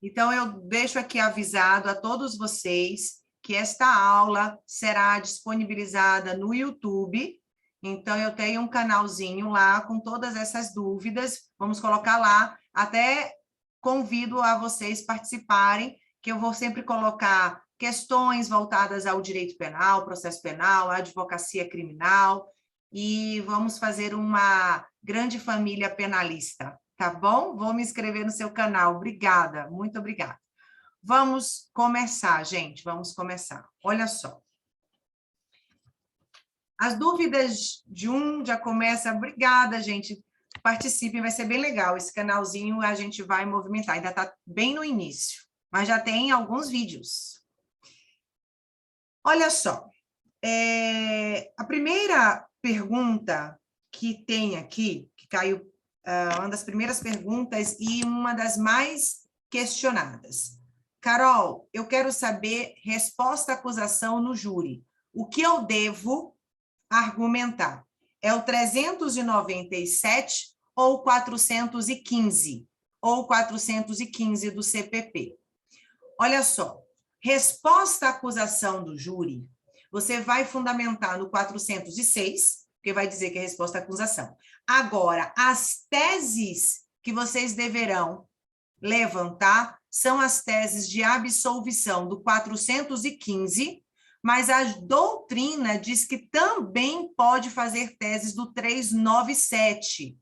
Então, eu deixo aqui avisado a todos vocês que esta aula será disponibilizada no YouTube. Então, eu tenho um canalzinho lá com todas essas dúvidas. Vamos colocar lá. Até convido a vocês participarem, que eu vou sempre colocar questões voltadas ao direito penal, processo penal, advocacia criminal, e vamos fazer uma grande família penalista, tá bom? Vou me inscrever no seu canal. Obrigada, muito obrigada. Vamos começar, gente, vamos começar. Olha só. As dúvidas de já começa. Obrigada, gente. Participem, vai ser bem legal. Esse canalzinho a gente vai movimentar. Ainda está bem no início, mas já tem alguns vídeos. Olha só. A primeira pergunta que tem aqui, que caiu, uma das primeiras perguntas e uma das mais questionadas. Carol, eu quero saber resposta à acusação no júri. O que eu devo argumentar? É o 397 ou 415? Ou 415 do CPP? Olha só, resposta à acusação do júri, você vai fundamentar no 406, porque vai dizer que é resposta à acusação. Agora, as teses que vocês deverão levantar são as teses de absolvição do 415, mas a doutrina diz que também pode fazer teses do 397,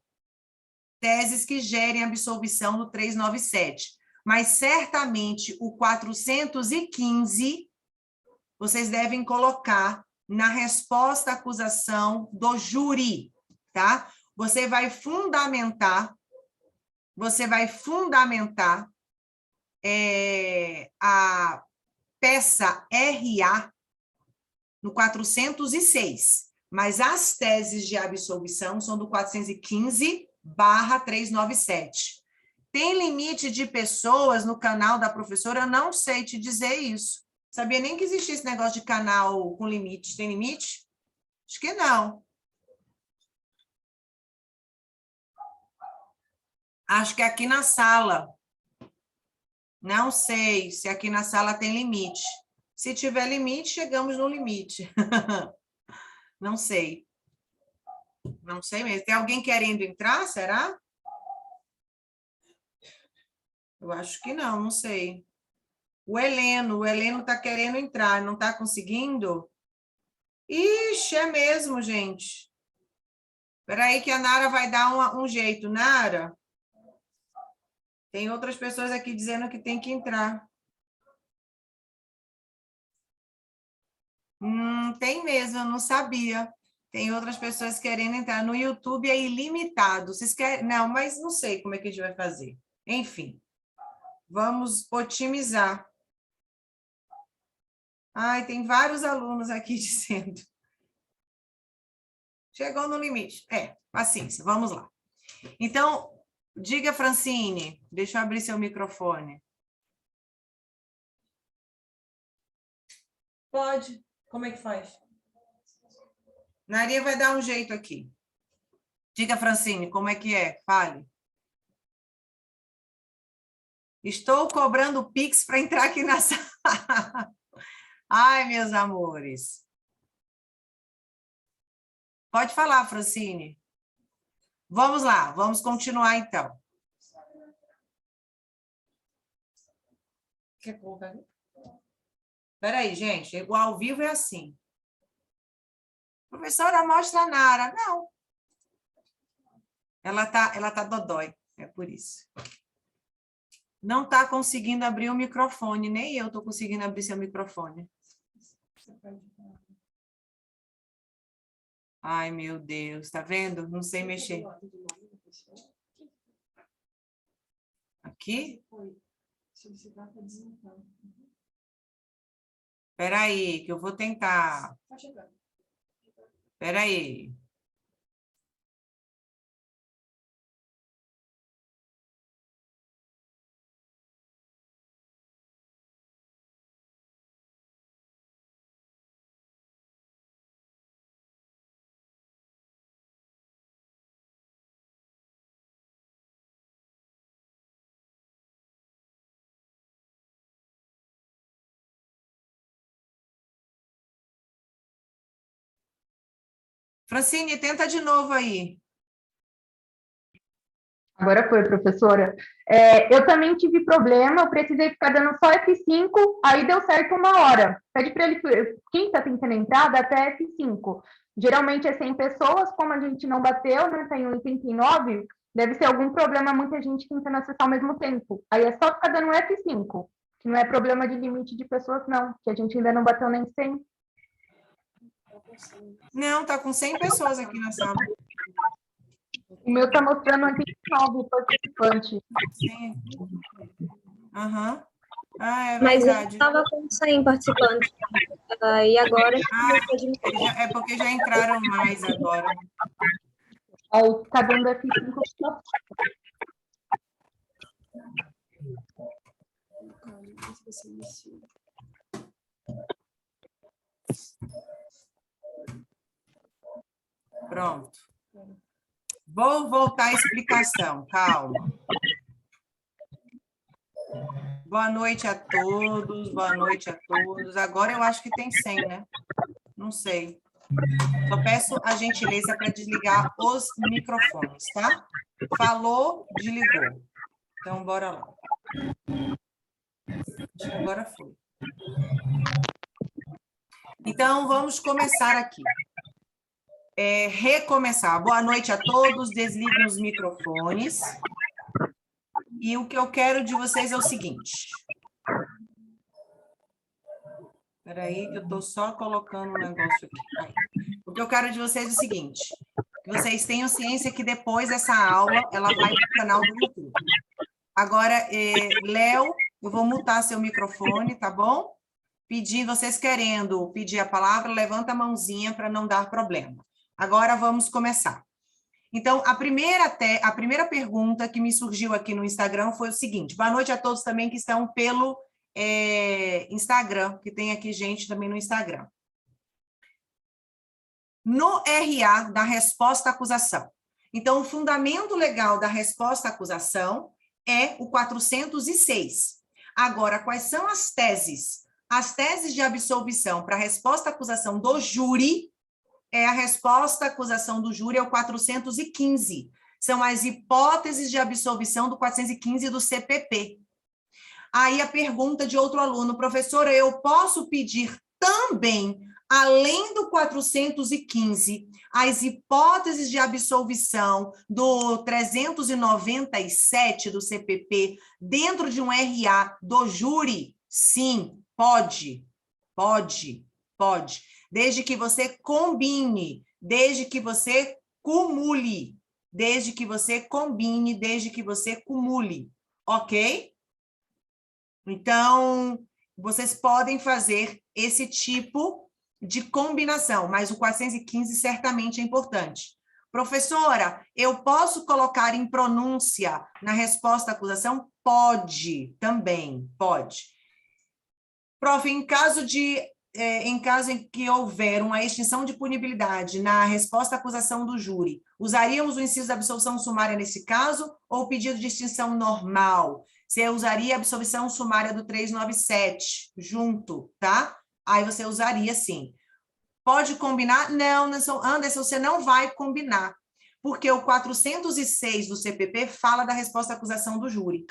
teses que gerem absolvição do 397. Mas certamente o 415 vocês devem colocar na resposta à acusação do júri, tá? Você vai fundamentar a peça RA no 406, mas as teses de absolvição são do 415/397. Tem limite de pessoas no canal da professora? Eu não sei te dizer isso. Sabia nem que existia esse negócio de canal com limite. Tem limite? Acho que não. Acho que aqui na sala. Não sei se aqui na sala tem limite. Se tiver limite, chegamos no limite. Não sei. Não sei mesmo. Tem alguém querendo entrar, será? Eu acho que não, não sei. O Heleno está querendo entrar, não está conseguindo? Ixi, é mesmo, gente. Espera aí que a Nara vai dar um jeito. Nara, tem outras pessoas aqui dizendo que tem que entrar. Tem mesmo, eu não sabia. Tem outras pessoas querendo entrar. No YouTube é ilimitado. Vocês querem? Não, mas não sei como é que a gente vai fazer. Enfim, vamos otimizar. Ai, tem vários alunos aqui dizendo. Chegou no limite. Paciência, vamos lá. Então, diga, Francine, deixa eu abrir seu microfone. Pode. Como é que faz? Maria vai dar um jeito aqui. Diga, Francine, como é que é? Fale. Estou cobrando Pix para entrar aqui na sala. Ai, meus amores. Pode falar, Francine. Vamos lá, vamos continuar então. Quer colocar? Espera aí, gente, o ao vivo é assim. Professora, mostra a Nara. Não. Ela tá dodói, é por isso. Não está conseguindo abrir o microfone, nem eu estou conseguindo abrir seu microfone. Ai, meu Deus, tá vendo? Não sei mexer. Aqui? Espera aí, que eu vou tentar. Espera aí. Francine, tenta de novo aí. Agora foi, professora. Eu também tive problema, eu precisei ficar dando só F5, aí deu certo 1 hora. Pede para ele, quem está tentando entrar, dá até F5. Geralmente é 100 pessoas, como a gente não bateu, né, tem 89, deve ser algum problema, muita gente tentando acessar ao mesmo tempo. Aí é só ficar dando F5, que não é problema de limite de pessoas, não, que a gente ainda não bateu nem 100. Não, tá com 100 pessoas aqui na sala. O meu está mostrando 89 participantes. Sim. Aham. Ah, é Mas eu verdade. estava com 100 participantes. E agora... É porque já entraram mais agora. Aí ficar dando F5. Pronto. Vou voltar à explicação, calma. Boa noite a todos, boa noite a todos. Agora eu acho que tem 100, né? Não sei. Só peço a gentileza para desligar os microfones, tá? Falou, desligou. Então, bora lá. Acho que agora foi. Então, vamos começar aqui. Recomeçar. Boa noite a todos, desliguem os microfones. E o que eu quero de vocês é o seguinte. Espera aí, que eu estou só colocando um negócio aqui. Aí. O que eu quero de vocês é o seguinte, que vocês tenham ciência que depois essa aula, ela vai para o canal do YouTube. Agora, Léo, eu vou mutar seu microfone, tá bom? Vocês querendo pedir a palavra, levanta a mãozinha para não dar problema. Agora, vamos começar. Então, a primeira pergunta que me surgiu aqui no Instagram foi o seguinte. Boa noite a todos também que estão pelo Instagram, que tem aqui gente também no Instagram. No RA da resposta à acusação. Então, o fundamento legal da resposta à acusação é o 406. Agora, quais são as teses? As teses de absolvição para a resposta à acusação do júri a resposta à acusação do júri é o 415. São as hipóteses de absolvição do 415 do CPP. Aí a pergunta de outro aluno, professora, eu posso pedir também, além do 415, as hipóteses de absolvição do 397 do CPP dentro de um RA do júri? Sim, pode. Desde que você combine, desde que você cumule, desde que você combine, desde que você cumule, ok? Então, vocês podem fazer esse tipo de combinação, mas o 415 certamente é importante. Professora, eu posso colocar em pronúncia na resposta à acusação? Pode, também, pode. Prof, em caso em que houver uma extinção de punibilidade na resposta à acusação do júri, usaríamos o inciso da absolvição sumária nesse caso ou o pedido de extinção normal? Você usaria a absolvição sumária do 397 junto, tá? Aí você usaria sim. Pode combinar? Não, Anderson, você não vai combinar, porque o 406 do CPP fala da resposta à acusação do júri,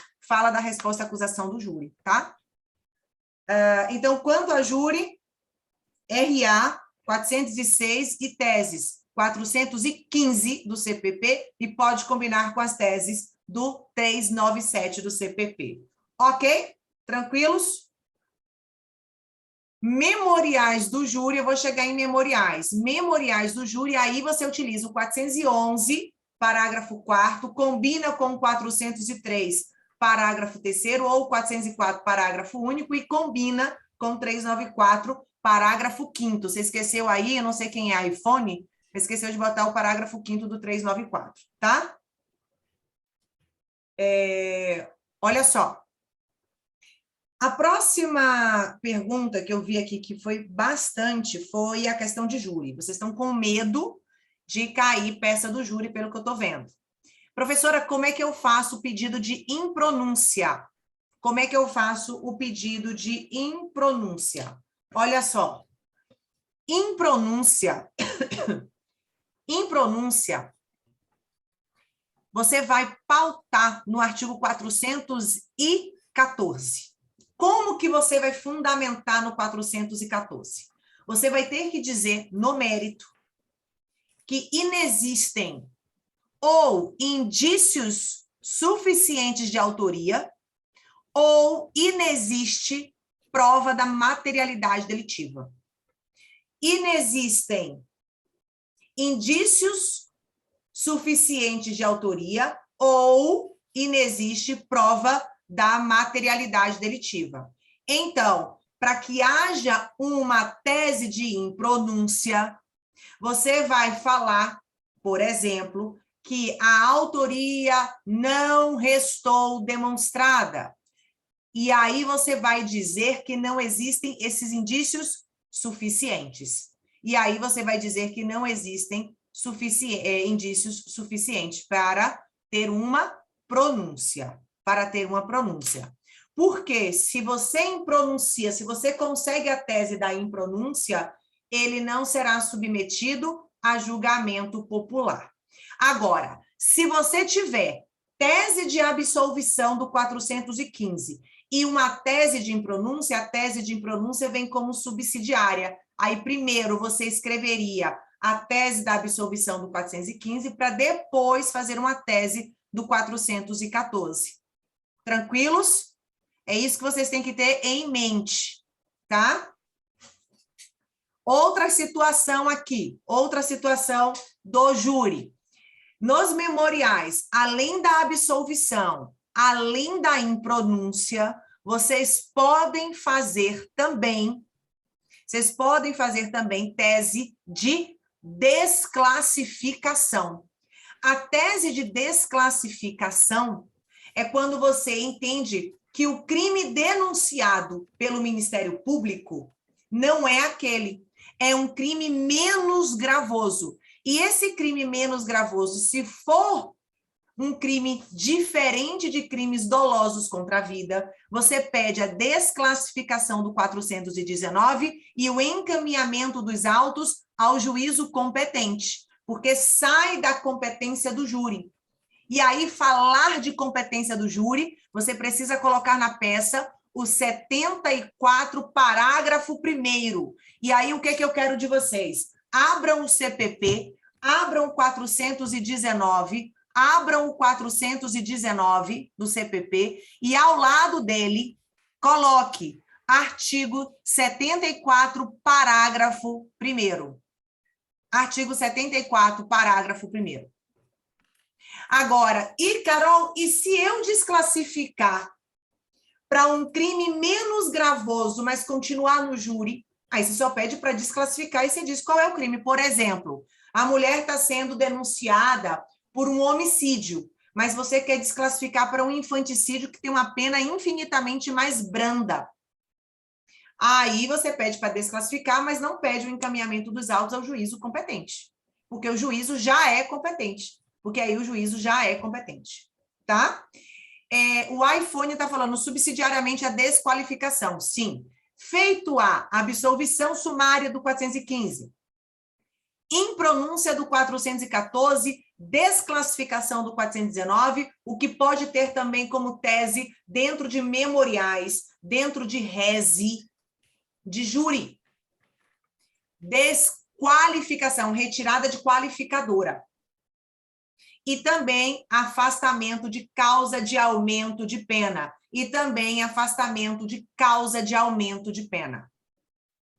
tá? Então, quanto a júri, RA 406 e teses 415 do CPP e pode combinar com as teses do 397 do CPP. Ok? Tranquilos? Memoriais do júri, eu vou chegar em memoriais. Memoriais do júri, aí você utiliza o 411, parágrafo 4º, combina com o 403, parágrafo 3º, ou 404, parágrafo único, e combina com o 394, parágrafo 5º. Você esqueceu aí, eu não sei quem é iPhone, esqueceu de botar o parágrafo 5º do 394, tá? Olha só. A próxima pergunta que eu vi aqui, que foi bastante, foi a questão de júri. Vocês estão com medo de cair peça do júri, pelo que eu estou vendo. Professora, como é que eu faço o pedido de impronúncia? Como é que eu faço o pedido de impronúncia? Olha só. Impronúncia Impronúncia, você vai pautar no artigo 414. Como que você vai fundamentar no 414? Você vai ter que dizer no mérito que inexistem ou indícios suficientes de autoria ou inexiste prova da materialidade delitiva. Inexistem indícios suficientes de autoria ou inexiste prova da materialidade delitiva. Então, para que haja uma tese de impronúncia, você vai falar, por exemplo, que a autoria não restou demonstrada. E aí você vai dizer que não existem esses indícios suficientes. E aí você vai dizer que não existem indícios suficientes para ter uma pronúncia. Porque se você impronuncia, se você consegue a tese da impronúncia, ele não será submetido a julgamento popular. Agora, se você tiver tese de absolvição do 415 e uma tese de impronúncia, a tese de impronúncia vem como subsidiária. Aí, primeiro, você escreveria a tese da absolvição do 415 para depois fazer uma tese do 414. Tranquilos? É isso que vocês têm que ter em mente, tá? Outra situação aqui, outra situação do júri. Nos memoriais, além da absolvição, além da impronúncia, vocês podem fazer também tese de desclassificação. A tese de desclassificação é quando você entende que o crime denunciado pelo Ministério Público não é aquele, é um crime menos gravoso. E esse crime menos gravoso, se for um crime diferente de crimes dolosos contra a vida, você pede a desclassificação do 419 e o encaminhamento dos autos ao juízo competente, porque sai da competência do júri. E aí, falar de competência do júri, você precisa colocar na peça o 74, parágrafo 1º. E aí, o que eu quero de vocês? Abram o CPP, abram o 419, abram o 419 do CPP e, ao lado dele, coloque artigo 74, parágrafo 1º. Artigo 74, parágrafo 1º. Agora, Carol, e se eu desclassificar para um crime menos gravoso, mas continuar no júri? Aí você só pede para desclassificar e você diz qual é o crime. Por exemplo, a mulher está sendo denunciada por um homicídio, mas você quer desclassificar para um infanticídio que tem uma pena infinitamente mais branda. Aí você pede para desclassificar, mas não pede o encaminhamento dos autos ao juízo competente, porque o juízo já é competente. Tá? O iPhone está falando subsidiariamente a desqualificação. Sim. Feito a absolvição sumária do 415, impronúncia do 414, desclassificação do 419, o que pode ter também como tese dentro de memoriais, dentro de rese, de júri. Desqualificação, retirada de qualificadora. E também afastamento de causa de aumento de pena. E também afastamento de causa de aumento de pena.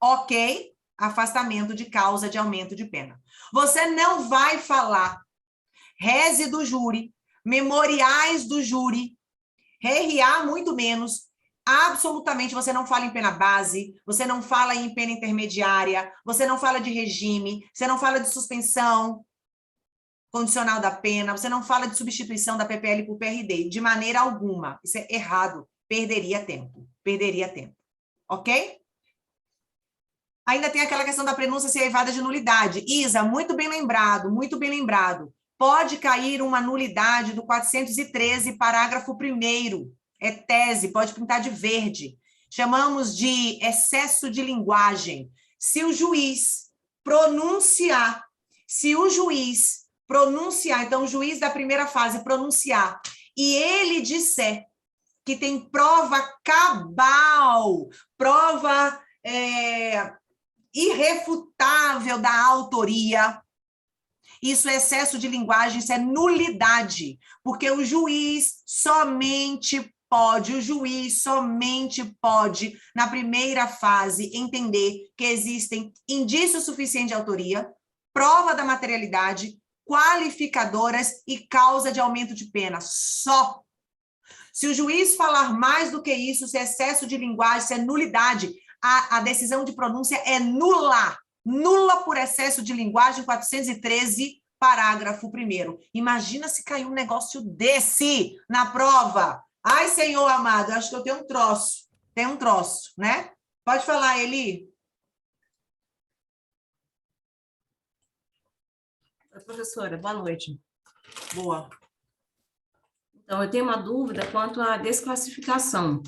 Ok? Afastamento de causa de aumento de pena. Você não vai falar rese do júri, memoriais do júri, RA muito menos, absolutamente você não fala em pena base, você não fala em pena intermediária, você não fala de regime, você não fala de suspensão condicional da pena, você não fala de substituição da PPL por PRD, de maneira alguma. Isso é errado, perderia tempo. Ok? Ainda tem aquela questão da prenúncia ser evada de nulidade. Isa, muito bem lembrado. Pode cair uma nulidade do 413, parágrafo 1º. É tese, pode pintar de verde. Chamamos de excesso de linguagem. Se o juiz pronunciar, Se o juiz pronunciar, então o juiz da primeira fase pronunciar, e ele disser que tem prova cabal, prova irrefutável da autoria, isso é excesso de linguagem, isso é nulidade, porque o juiz somente pode, na primeira fase, entender que existem indícios suficientes de autoria, prova da materialidade, qualificadoras e causa de aumento de pena. Só. Se o juiz falar mais do que isso, se é excesso de linguagem, se é nulidade, a decisão de pronúncia é nula. Nula por excesso de linguagem, 413, parágrafo 1º. Imagina se caiu um negócio desse na prova. Ai, Senhor amado, acho que eu tenho um troço. Tem um troço, né? Pode falar, Eli. Oi, professora, boa noite. Boa. Então, eu tenho uma dúvida quanto à desclassificação,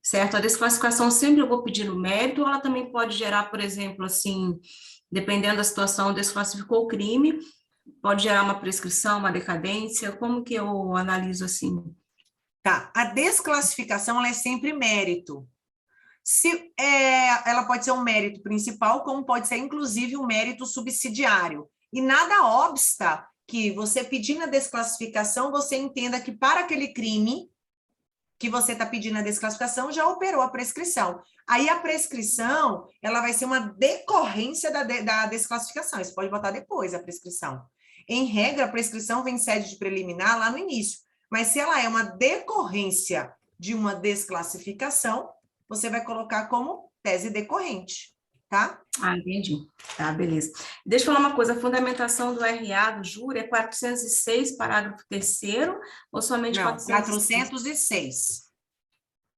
certo? A desclassificação sempre eu vou pedir no mérito, ou ela também pode gerar, por exemplo, assim, dependendo da situação, desclassificou o crime, pode gerar uma prescrição, uma decadência, como que eu analiso assim? Tá, a desclassificação ela é sempre mérito. Ela pode ser um mérito principal, como pode ser, inclusive, um mérito subsidiário. E nada obsta que você pedindo a desclassificação, você entenda que para aquele crime que você está pedindo a desclassificação, já operou a prescrição. Aí a prescrição, ela vai ser uma decorrência da desclassificação. Você pode botar depois a prescrição. Em regra, a prescrição vem em sede de preliminar lá no início. Mas se ela é uma decorrência de uma desclassificação, você vai colocar como tese decorrente, tá? Ah, entendi. Tá, beleza. Deixa eu falar uma coisa, a fundamentação do RA, do júri, é 406, parágrafo 3º, ou somente Não, 406,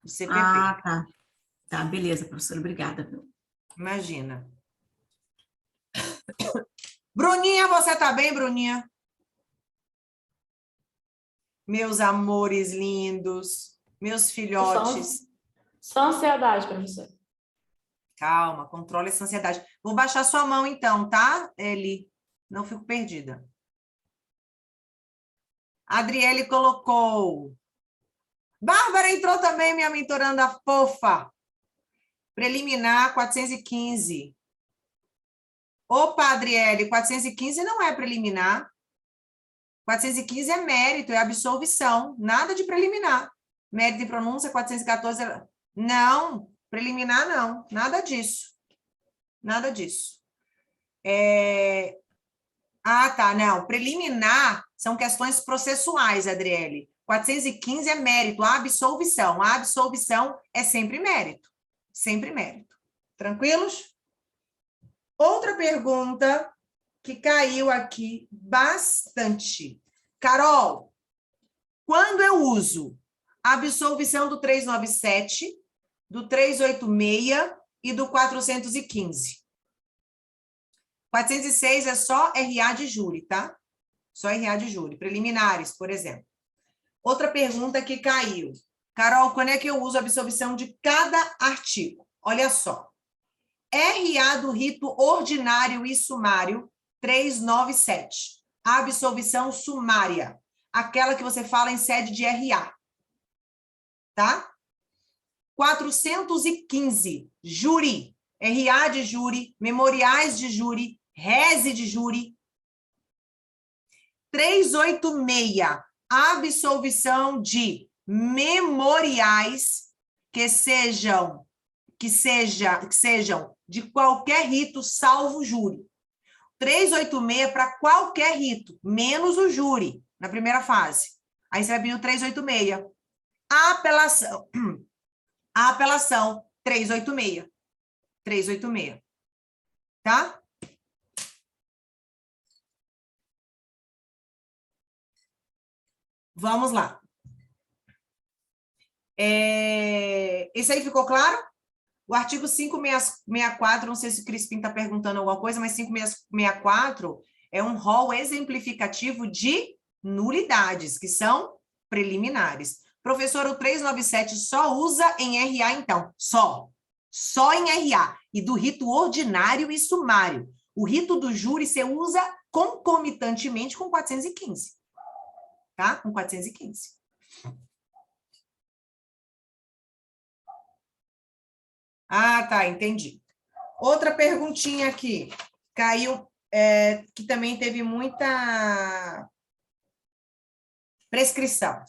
do CPP. Ah, tá. Tá, beleza, professora, obrigada. Imagina. Bruninha, você tá bem, Bruninha? Meus amores lindos, meus filhotes. Só ansiedade, professor. Calma, controle essa ansiedade. Vou baixar sua mão então, tá, Eli? Não fico perdida. Adriele colocou. Bárbara entrou também, minha mentoranda fofa. Preliminar 415. Opa, Adriele, 415 não é preliminar. 415 é mérito, é absolvição, nada de preliminar. Mérito e pronúncia, 414... Não, preliminar não, nada disso. Nada disso. Ah, tá, não. Preliminar são questões processuais, Adriele. 415 é mérito, a absolvição. A absolvição é sempre mérito. Sempre mérito. Tranquilos? Outra pergunta que caiu aqui bastante. Carol, quando eu uso a absolvição do 397, do 386 e do 415? 406 é só RA de júri, tá? Só RA de júri, preliminares, por exemplo. Outra pergunta que caiu. Carol, quando é que eu uso a absolvição de cada artigo? Olha só. RA do rito ordinário e sumário, 397. A absolvição sumária. Aquela que você fala em sede de RA. Tá? 415. Júri. RA de júri, memoriais de júri, rese de júri. 386. Absolvição de memoriais que sejam de qualquer rito, salvo júri. 386 para qualquer rito, menos o júri, na primeira fase. Aí você vai vir o 386. A apelação, 386. 386. Tá? Vamos lá. Esse aí ficou claro? O artigo 564, não sei se o Crispim está perguntando alguma coisa, mas 564 é um rol exemplificativo de nulidades, que são preliminares. Professor, o 397 só usa em RA, então? Só em RA. E do rito ordinário e sumário. O rito do júri você usa concomitantemente com 415. Tá? Com 415. Ah, tá, entendi. Outra perguntinha aqui. Caiu, que também teve muita prescrição.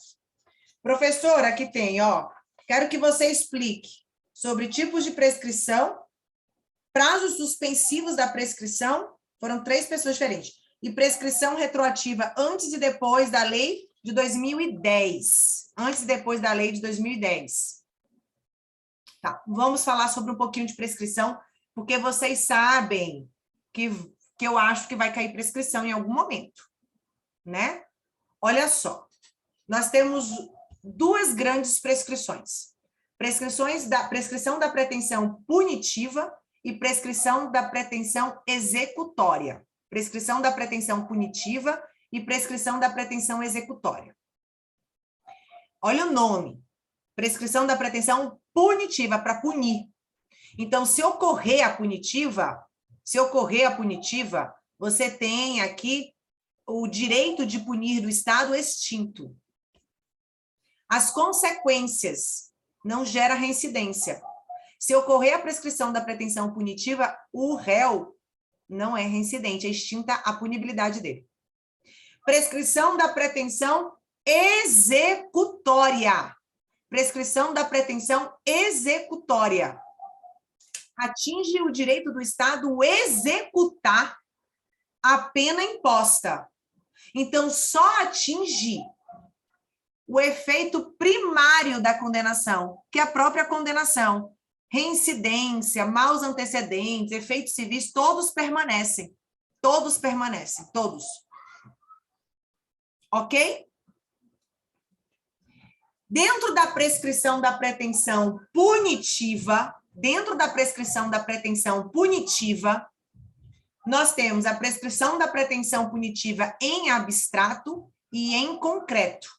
Professora, aqui tem, ó. Quero que você explique sobre tipos de prescrição, prazos suspensivos da prescrição, foram 3 pessoas diferentes, e prescrição retroativa antes e depois da lei de 2010. Antes e depois da lei de 2010. Tá, vamos falar sobre um pouquinho de prescrição, porque vocês sabem que eu acho que vai cair prescrição em algum momento, né? Olha só, nós temos 2 grandes prescrições. Prescrição da pretensão punitiva e prescrição da pretensão executória. Prescrição da pretensão punitiva e prescrição da pretensão executória. Olha o nome. Prescrição da pretensão punitiva, para punir. Então, se ocorrer a punitiva, você tem aqui o direito de punir do Estado extinto. As consequências não geram reincidência. Se ocorrer a prescrição da pretensão punitiva, o réu não é reincidente, é extinta a punibilidade dele. Prescrição da pretensão executória. Prescrição da pretensão executória. Atinge o direito do Estado executar a pena imposta. Então, só atinge o efeito primário da condenação, que é a própria condenação. Reincidência, maus antecedentes, efeitos civis, todos permanecem. Todos permanecem, todos. Ok? Dentro da prescrição da pretensão punitiva, nós temos a prescrição da pretensão punitiva em abstrato e em concreto.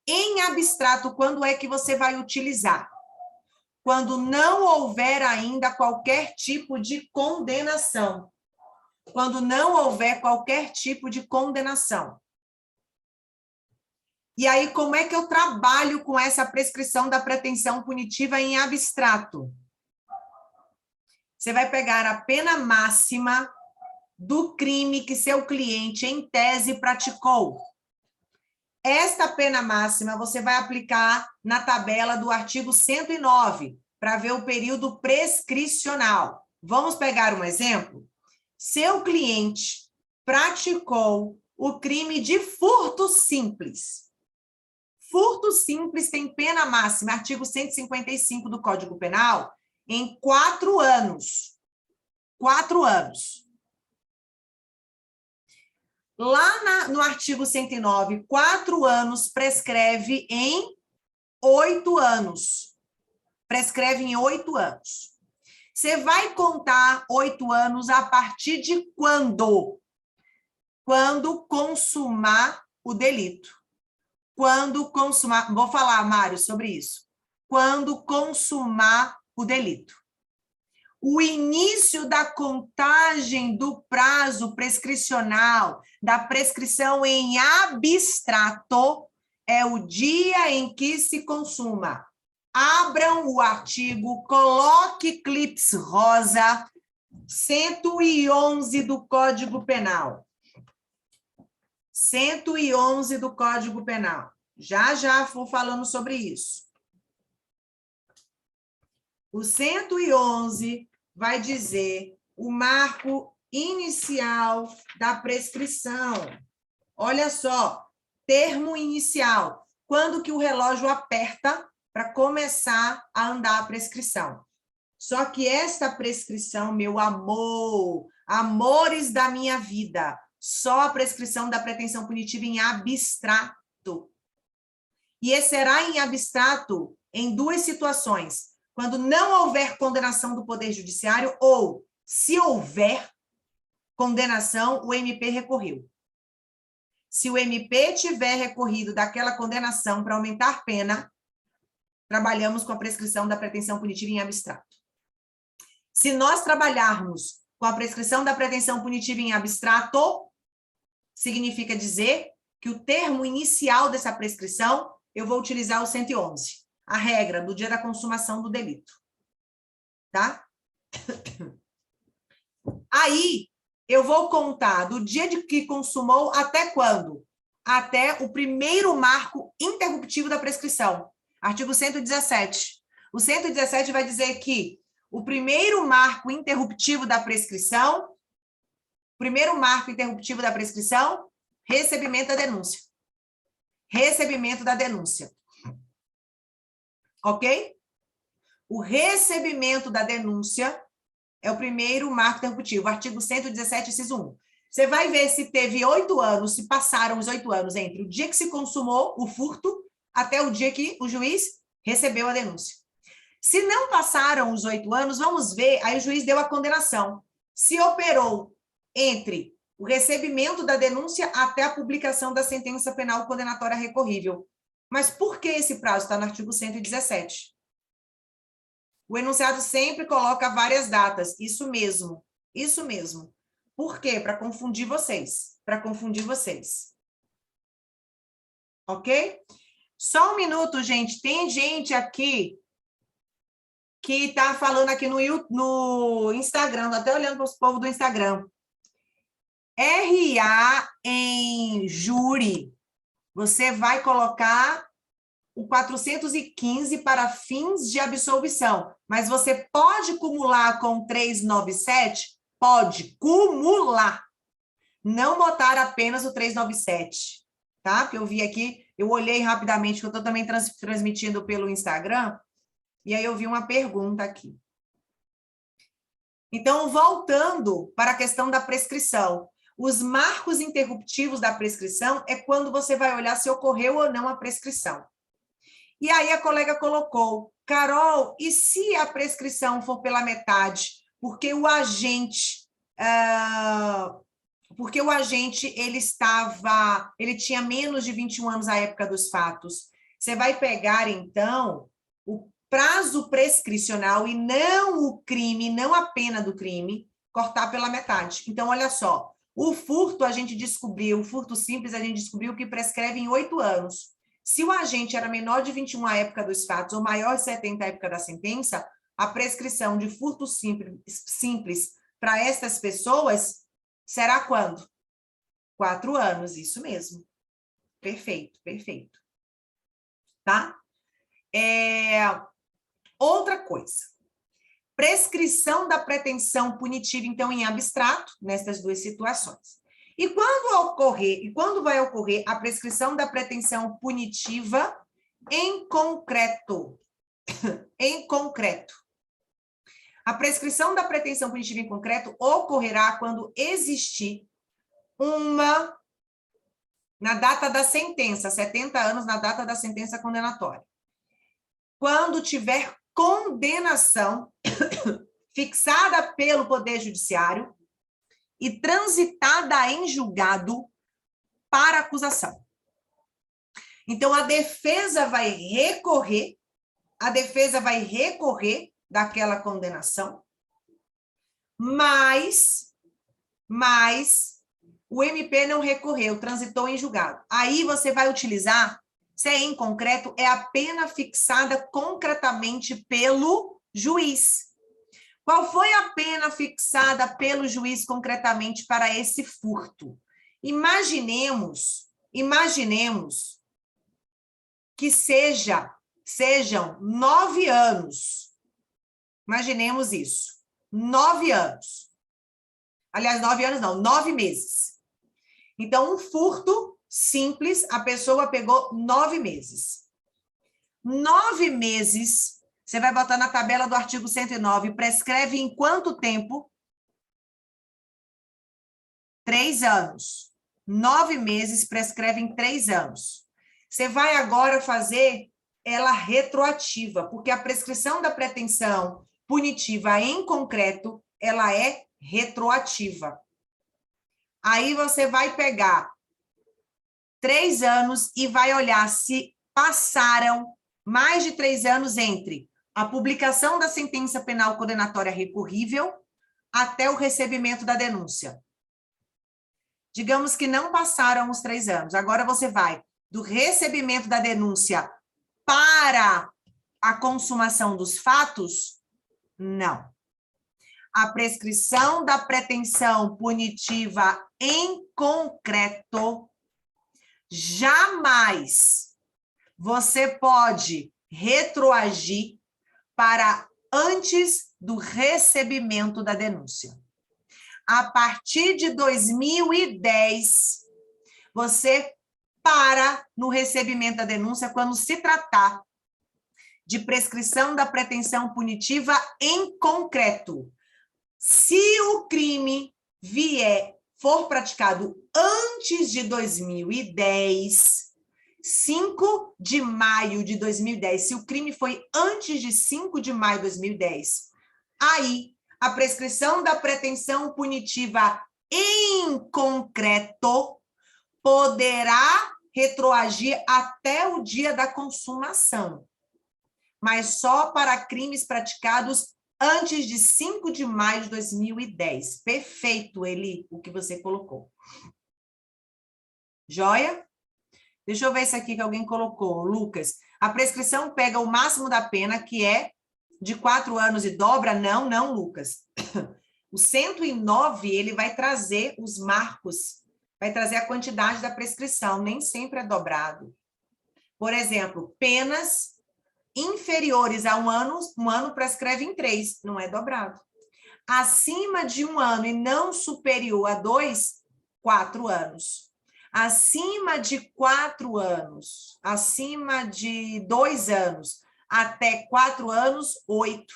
Em abstrato, quando é que você vai utilizar? Quando não houver ainda qualquer tipo de condenação. Quando não houver qualquer tipo de condenação. E aí, como é que eu trabalho com essa prescrição da pretensão punitiva em abstrato? Você vai pegar a pena máxima do crime que seu cliente, em tese, praticou. Esta pena máxima você vai aplicar na tabela do artigo 109, para ver o período prescricional. Vamos pegar um exemplo? Seu cliente praticou o crime de furto simples. Furto simples tem pena máxima, artigo 155 do Código Penal, em 4 anos. 4 anos. Lá no artigo 109, 4 anos prescreve em 8 anos. Prescreve em 8 anos. Você vai contar 8 anos a partir de quando? Quando consumar o delito. Quando consumar... Vou falar, Mário, sobre isso. Quando consumar o delito. O início da contagem do prazo prescricional, da prescrição em abstrato, é o dia em que se consuma. Abram o artigo, coloque clips rosa, 111 do Código Penal. 111 do Código Penal. Já vou falando sobre isso. O 111 vai dizer o marco inicial da prescrição. Olha só, termo inicial. Quando que o relógio aperta para começar a andar a prescrição. Só que esta prescrição, meu amor, amores da minha vida, só a prescrição da pretensão punitiva em abstrato. E será em abstrato em 2 situações. Quando não houver condenação do Poder Judiciário ou, se houver condenação, o MP recorreu. Se o MP tiver recorrido daquela condenação para aumentar pena, trabalhamos com a prescrição da pretensão punitiva em abstrato. Se nós trabalharmos com a prescrição da pretensão punitiva em abstrato, significa dizer que o termo inicial dessa prescrição, eu vou utilizar o 111, a regra do dia da consumação do delito. Tá? Aí, eu vou contar do dia de que consumou até quando? Até o primeiro marco interruptivo da prescrição. Artigo 117. O 117 vai dizer que o primeiro marco interruptivo da prescrição, recebimento da denúncia. Recebimento da denúncia. Ok? O recebimento da denúncia é o primeiro marco interruptivo, artigo 117, inciso 1. Você vai ver se teve 8 anos, se passaram os 8 anos entre o dia que se consumou o furto até o dia que o juiz recebeu a denúncia. Se não passaram os 8 anos, vamos ver, aí o juiz deu a condenação. Se operou entre o recebimento da denúncia até a publicação da sentença penal condenatória recorrível. Mas por que esse prazo está no artigo 117? O enunciado sempre coloca várias datas. Isso mesmo, isso mesmo. Por quê? Para confundir vocês. Para confundir vocês. Ok? Só um minuto, gente. Tem gente aqui que está falando aqui no Instagram. Estou até olhando para os povos do Instagram. RA em júri. Você vai colocar o 415 para fins de absolvição. Mas você pode cumular com 397? Pode cumular. Não botar apenas o 397. Tá? Porque eu vi aqui, eu olhei rapidamente, que eu estou também transmitindo pelo Instagram, e aí eu vi uma pergunta aqui. Então, voltando para a questão da prescrição. Os marcos interruptivos da prescrição é quando você vai olhar se ocorreu ou não a prescrição. E aí a colega colocou, Carol, e se a prescrição for pela metade? Porque o agente, ele tinha menos de 21 anos à época dos fatos. Você vai pegar, então, o prazo prescricional e não o crime, não a pena do crime, cortar pela metade. Então, olha só, o furto a gente descobriu, o furto simples a gente descobriu que prescreve em 8 anos. Se o agente era menor de 21 à época dos fatos ou maior de 70 à época da sentença, a prescrição de furto simples para estas pessoas será quando? 4 anos, isso mesmo. Perfeito, perfeito. Tá? Outra coisa. Prescrição da pretensão punitiva, então, em abstrato, nessas duas situações. E quando vai ocorrer a prescrição da pretensão punitiva em concreto? Em concreto. A prescrição da pretensão punitiva em concreto ocorrerá quando existir na data da sentença, 70 anos na data da sentença condenatória. Quando tiver condenação fixada pelo Poder Judiciário e transitada em julgado para acusação. Então, a defesa vai recorrer daquela condenação, mas o MP não recorreu, transitou em julgado. Aí você vai utilizar, se é em concreto, é a pena fixada concretamente pelo juiz. Qual foi a pena fixada pelo juiz concretamente para esse furto? Imaginemos que sejam 9 anos. Imaginemos isso. 9 anos. Aliás, 9 anos não, 9 meses. Então, um furto simples, a pessoa pegou 9 meses. 9 meses, você vai botar na tabela do artigo 109, prescreve em quanto tempo? 3 anos. 9 meses prescreve em 3 anos. Você vai agora fazer ela retroativa, porque a prescrição da pretensão punitiva em concreto, ela é retroativa. Aí você vai pegar 3 anos e vai olhar se passaram mais de 3 anos entre a publicação da sentença penal condenatória recorrível até o recebimento da denúncia. Digamos que não passaram os 3 anos. Agora você vai do recebimento da denúncia para a consumação dos fatos? Não. A prescrição da pretensão punitiva em concreto, jamais você pode retroagir para antes do recebimento da denúncia. A partir de 2010, você para no recebimento da denúncia quando se tratar de prescrição da pretensão punitiva em concreto. Se o crime for praticado antes de 2010, 5 de maio de 2010, se o crime foi antes de 5 de maio de 2010, aí a prescrição da pretensão punitiva em concreto poderá retroagir até o dia da consumação, mas só para crimes praticados antes de 5 de maio de 2010. Perfeito, Eli, o que você colocou. Joia? Deixa eu ver isso aqui que alguém colocou. Lucas, a prescrição pega o máximo da pena, que é de 4 anos e dobra? Não, não, Lucas. O 109, ele vai trazer os marcos, vai trazer a quantidade da prescrição, nem sempre é dobrado. Por exemplo, penas inferiores a 1 ano prescreve em 3, não é dobrado. Acima de 1 ano e não superior a 2, 4 anos. Acima de 4 anos, acima de 2 anos, até 4 anos, 8.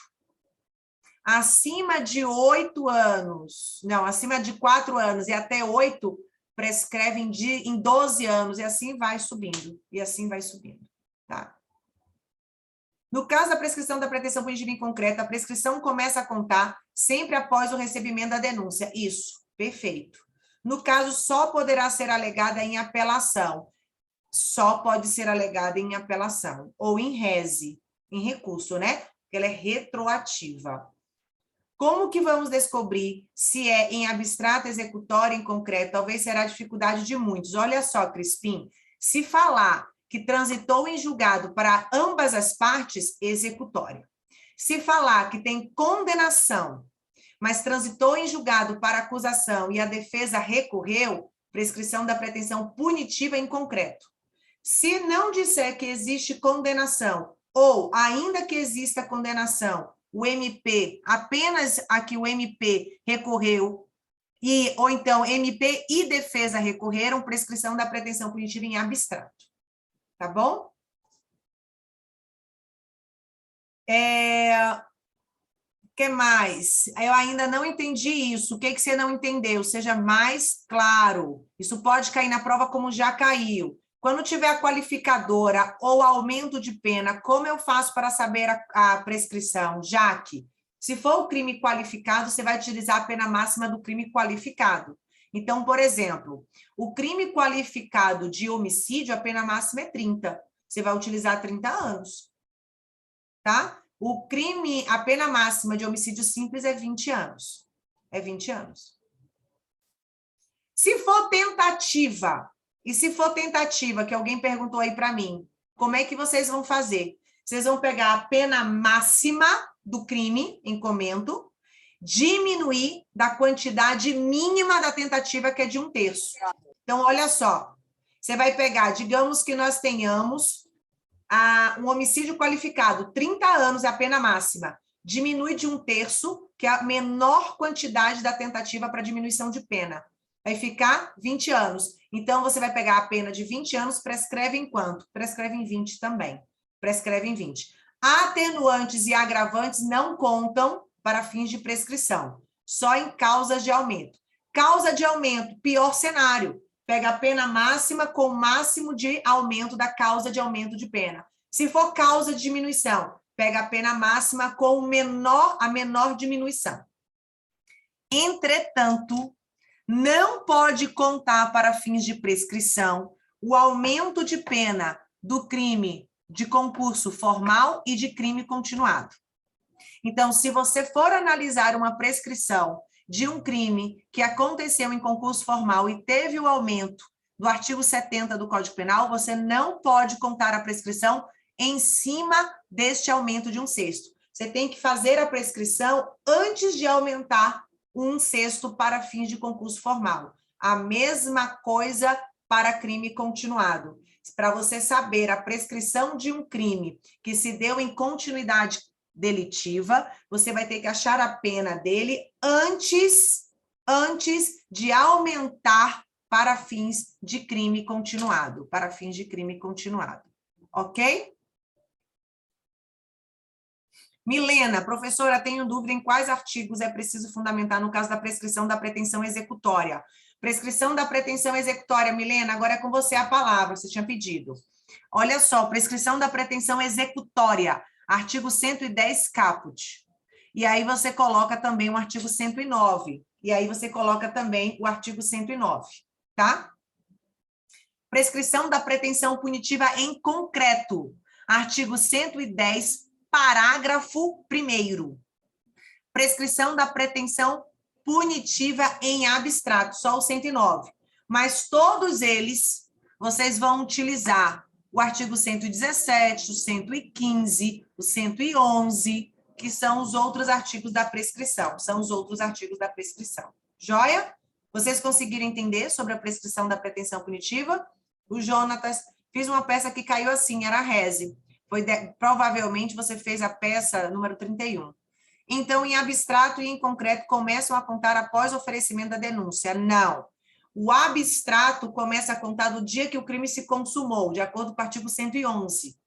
Acima de 8 anos, não, acima de 4 anos e até 8, prescrevem em 12 anos, e assim vai subindo, tá? No caso da prescrição da pretensão punitiva em concreto, a prescrição começa a contar sempre após o recebimento da denúncia. Isso, perfeito. No caso, só poderá ser alegada em apelação. Só pode ser alegada em apelação. Ou em rese, em recurso, né? Porque ela é retroativa. Como que vamos descobrir se é em abstrato, executório, em concreto? Talvez será a dificuldade de muitos. Olha só, Crispim, se falar que transitou em julgado para ambas as partes, executória. Se falar que tem condenação, mas transitou em julgado para acusação e a defesa recorreu, prescrição da pretensão punitiva em concreto. Se não disser que existe condenação, ou ainda que exista condenação, o MP, apenas a que o MP recorreu, ou então MP e defesa recorreram, prescrição da pretensão punitiva em abstrato. Tá bom? Que mais? Eu ainda não entendi isso. O que você não entendeu? Seja mais claro. Isso pode cair na prova como já caiu. Quando tiver a qualificadora ou aumento de pena, como eu faço para saber a prescrição? Jaque, se for o crime qualificado, você vai utilizar a pena máxima do crime qualificado. Então, por exemplo, o crime qualificado de homicídio, a pena máxima é 30. Você vai utilizar 30 anos. Tá? A pena máxima de homicídio simples é 20 anos. É 20 anos. Se for tentativa, que alguém perguntou aí para mim, como é que vocês vão fazer? Vocês vão pegar a pena máxima do crime em comento, diminuir da quantidade mínima da tentativa, que é de 1/3. Então, olha só, você vai pegar, digamos que nós tenhamos um homicídio qualificado, 30 anos é a pena máxima, diminui de 1/3, que é a menor quantidade da tentativa para diminuição de pena. Vai ficar 20 anos. Então, você vai pegar a pena de 20 anos, prescreve em quanto? Prescreve em 20 também. Prescreve em 20. Atenuantes e agravantes não contam para fins de prescrição, só em causas de aumento. Causa de aumento, pior cenário. Pega a pena máxima com o máximo de aumento da causa de aumento de pena. Se for causa de diminuição, pega a pena máxima com a menor diminuição. Entretanto, não pode contar para fins de prescrição o aumento de pena do crime de concurso formal e de crime continuado. Então, se você for analisar uma prescrição de um crime que aconteceu em concurso formal e teve o aumento do artigo 70 do Código Penal, você não pode contar a prescrição em cima deste aumento de 1/6. Você tem que fazer a prescrição antes de aumentar 1/6 para fins de concurso formal. A mesma coisa para crime continuado. Para você saber a prescrição de um crime que se deu em continuidade delitiva, você vai ter que achar a pena dele antes de aumentar para fins de crime continuado, ok? Milena, professora, tenho dúvida em quais artigos é preciso fundamentar no caso da prescrição da pretensão executória. Prescrição da pretensão executória, Milena, agora é com você a palavra, você tinha pedido. Olha só, prescrição da pretensão executória, artigo 110 caput. E aí você coloca também o artigo 109. E aí você coloca também o artigo 109, tá? Prescrição da pretensão punitiva em concreto, artigo 110, parágrafo 1º. Prescrição da pretensão punitiva em abstrato, só o 109. Mas todos eles, vocês vão utilizar o artigo 117, o 115, o 111, que são os outros artigos da prescrição. Joia? Vocês conseguiram entender sobre a prescrição da pretensão punitiva? O Jonatas, fiz uma peça que caiu assim, era rese. Provavelmente você fez a peça número 31. Então, em abstrato e em concreto, começam a contar após o oferecimento da denúncia. Não. O abstrato começa a contar do dia que o crime se consumou, de acordo com o artigo 111.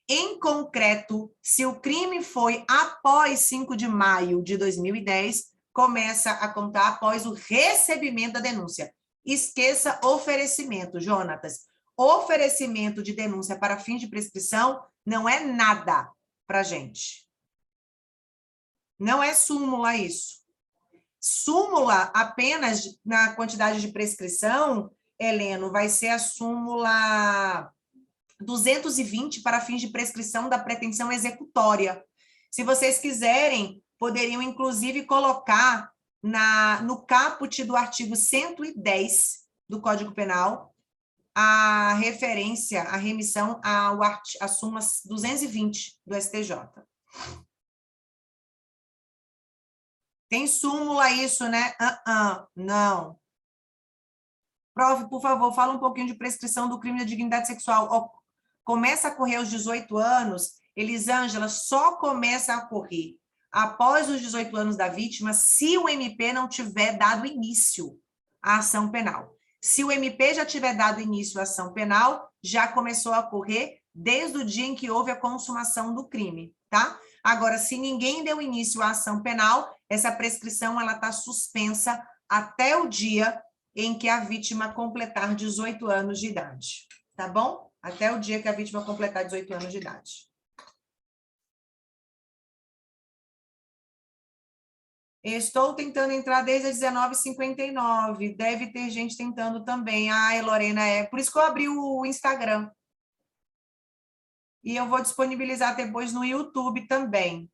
Em concreto, se o crime foi após 5 de maio de 2010, começa a contar após o recebimento da denúncia. Esqueça oferecimento, Jonatas. Oferecimento de denúncia para fins de prescrição não é nada para a gente. Não é súmula isso. Súmula apenas na quantidade de prescrição, Heleno, vai ser a súmula 220 para fins de prescrição da pretensão executória. Se vocês quiserem, poderiam inclusive colocar no caput do artigo 110 do Código Penal a referência, a remissão à súmula 220 do STJ. Tem súmula isso, né? Não. Prof, por favor, fala um pouquinho de prescrição do crime de dignidade sexual. Começa a correr aos 18 anos, Elisângela, só começa a correr após os 18 anos da vítima se o MP não tiver dado início à ação penal. Se o MP já tiver dado início à ação penal, já começou a correr desde o dia em que houve a consumação do crime, tá? Agora, se ninguém deu início à ação penal, essa prescrição ela está suspensa até o dia em que a vítima completar 18 anos de idade, tá bom? Até o dia que a vítima completar 18 anos de idade. Estou tentando entrar desde as 19h59. Deve ter gente tentando também. Ai, Lorena, por isso que eu abri o Instagram. E eu vou disponibilizar depois no YouTube também.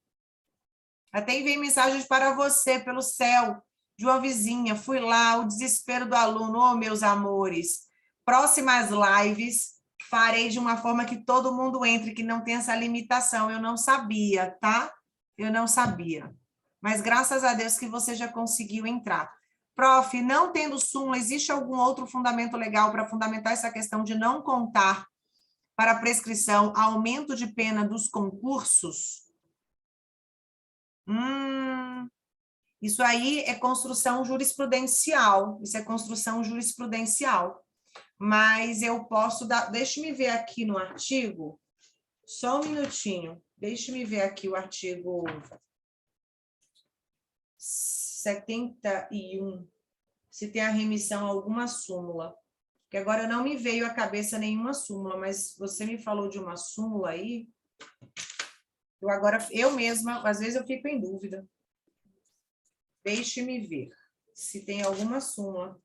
Até enviei mensagens para você pelo céu de uma vizinha. Fui lá, o desespero do aluno. Oh, meus amores. Próximas lives, farei de uma forma que todo mundo entre, que não tem essa limitação. Eu não sabia, tá? Eu não sabia. Mas graças a Deus que você já conseguiu entrar. Prof, não tendo súmula, existe algum outro fundamento legal para fundamentar essa questão de não contar para a prescrição aumento de pena dos concursos? Isso aí é construção jurisprudencial. Isso é construção jurisprudencial. Mas eu posso dar... Deixa-me ver aqui no artigo. Só um minutinho. Deixa-me ver aqui o artigo 71, se tem a remissão a alguma súmula. Que agora não me veio à cabeça nenhuma súmula, mas você me falou de uma súmula aí. Eu mesma, às vezes eu fico em dúvida. Deixe-me ver se tem alguma súmula.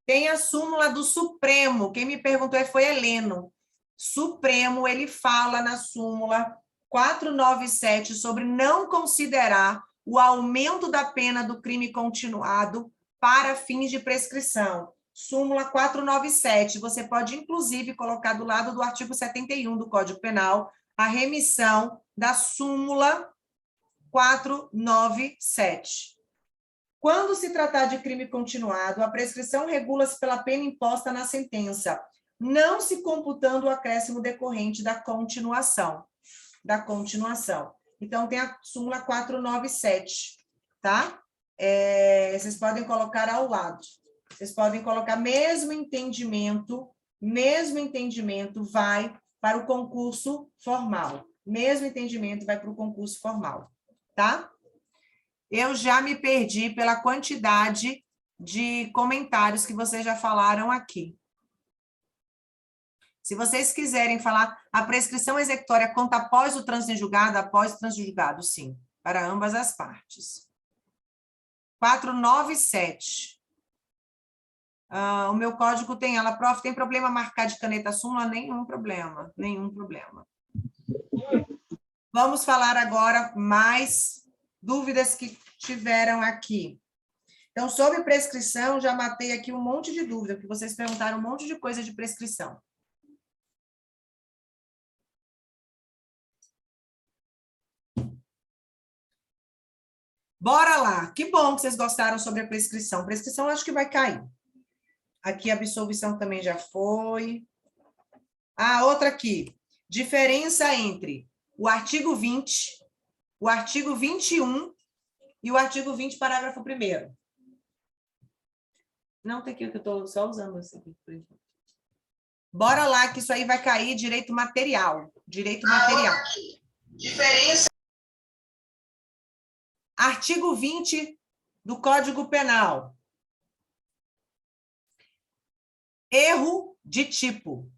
Tem a súmula do Supremo. Quem me perguntou foi Heleno. Supremo, ele fala na súmula 497 sobre não considerar o aumento da pena do crime continuado para fins de prescrição. Súmula 497. Você pode, inclusive, colocar do lado do artigo 71 do Código Penal a remissão da súmula 497. Quando se tratar de crime continuado, a prescrição regula-se pela pena imposta na sentença, não se computando o acréscimo decorrente da continuação. Então, tem a súmula 497, tá? Vocês podem colocar ao lado. Vocês podem colocar mesmo entendimento vai para o concurso formal. Mesmo entendimento vai para o concurso formal, tá? Eu já me perdi pela quantidade de comentários que vocês já falaram aqui. Se vocês quiserem falar, a prescrição executória conta após o trânsito em julgado, sim, para ambas as partes. 497. O meu código tem ela. Prof, tem problema marcar de caneta súmula? Nenhum problema. Vamos falar agora mais dúvidas que tiveram aqui. Então, sobre prescrição, já matei aqui um monte de dúvida, porque vocês perguntaram um monte de coisa de prescrição. Bora lá. Que bom que vocês gostaram sobre a prescrição. Prescrição, acho que vai cair. Aqui, a absolvição também já foi. Outra aqui. Diferença entre o artigo 20, o artigo 21 e o artigo 20, parágrafo 1º. Não, tem aqui que eu estou só usando esse aqui. Bora lá, que isso aí vai cair direito material. Direito material. Diferença. Artigo 20 do Código Penal. Erro de tipo.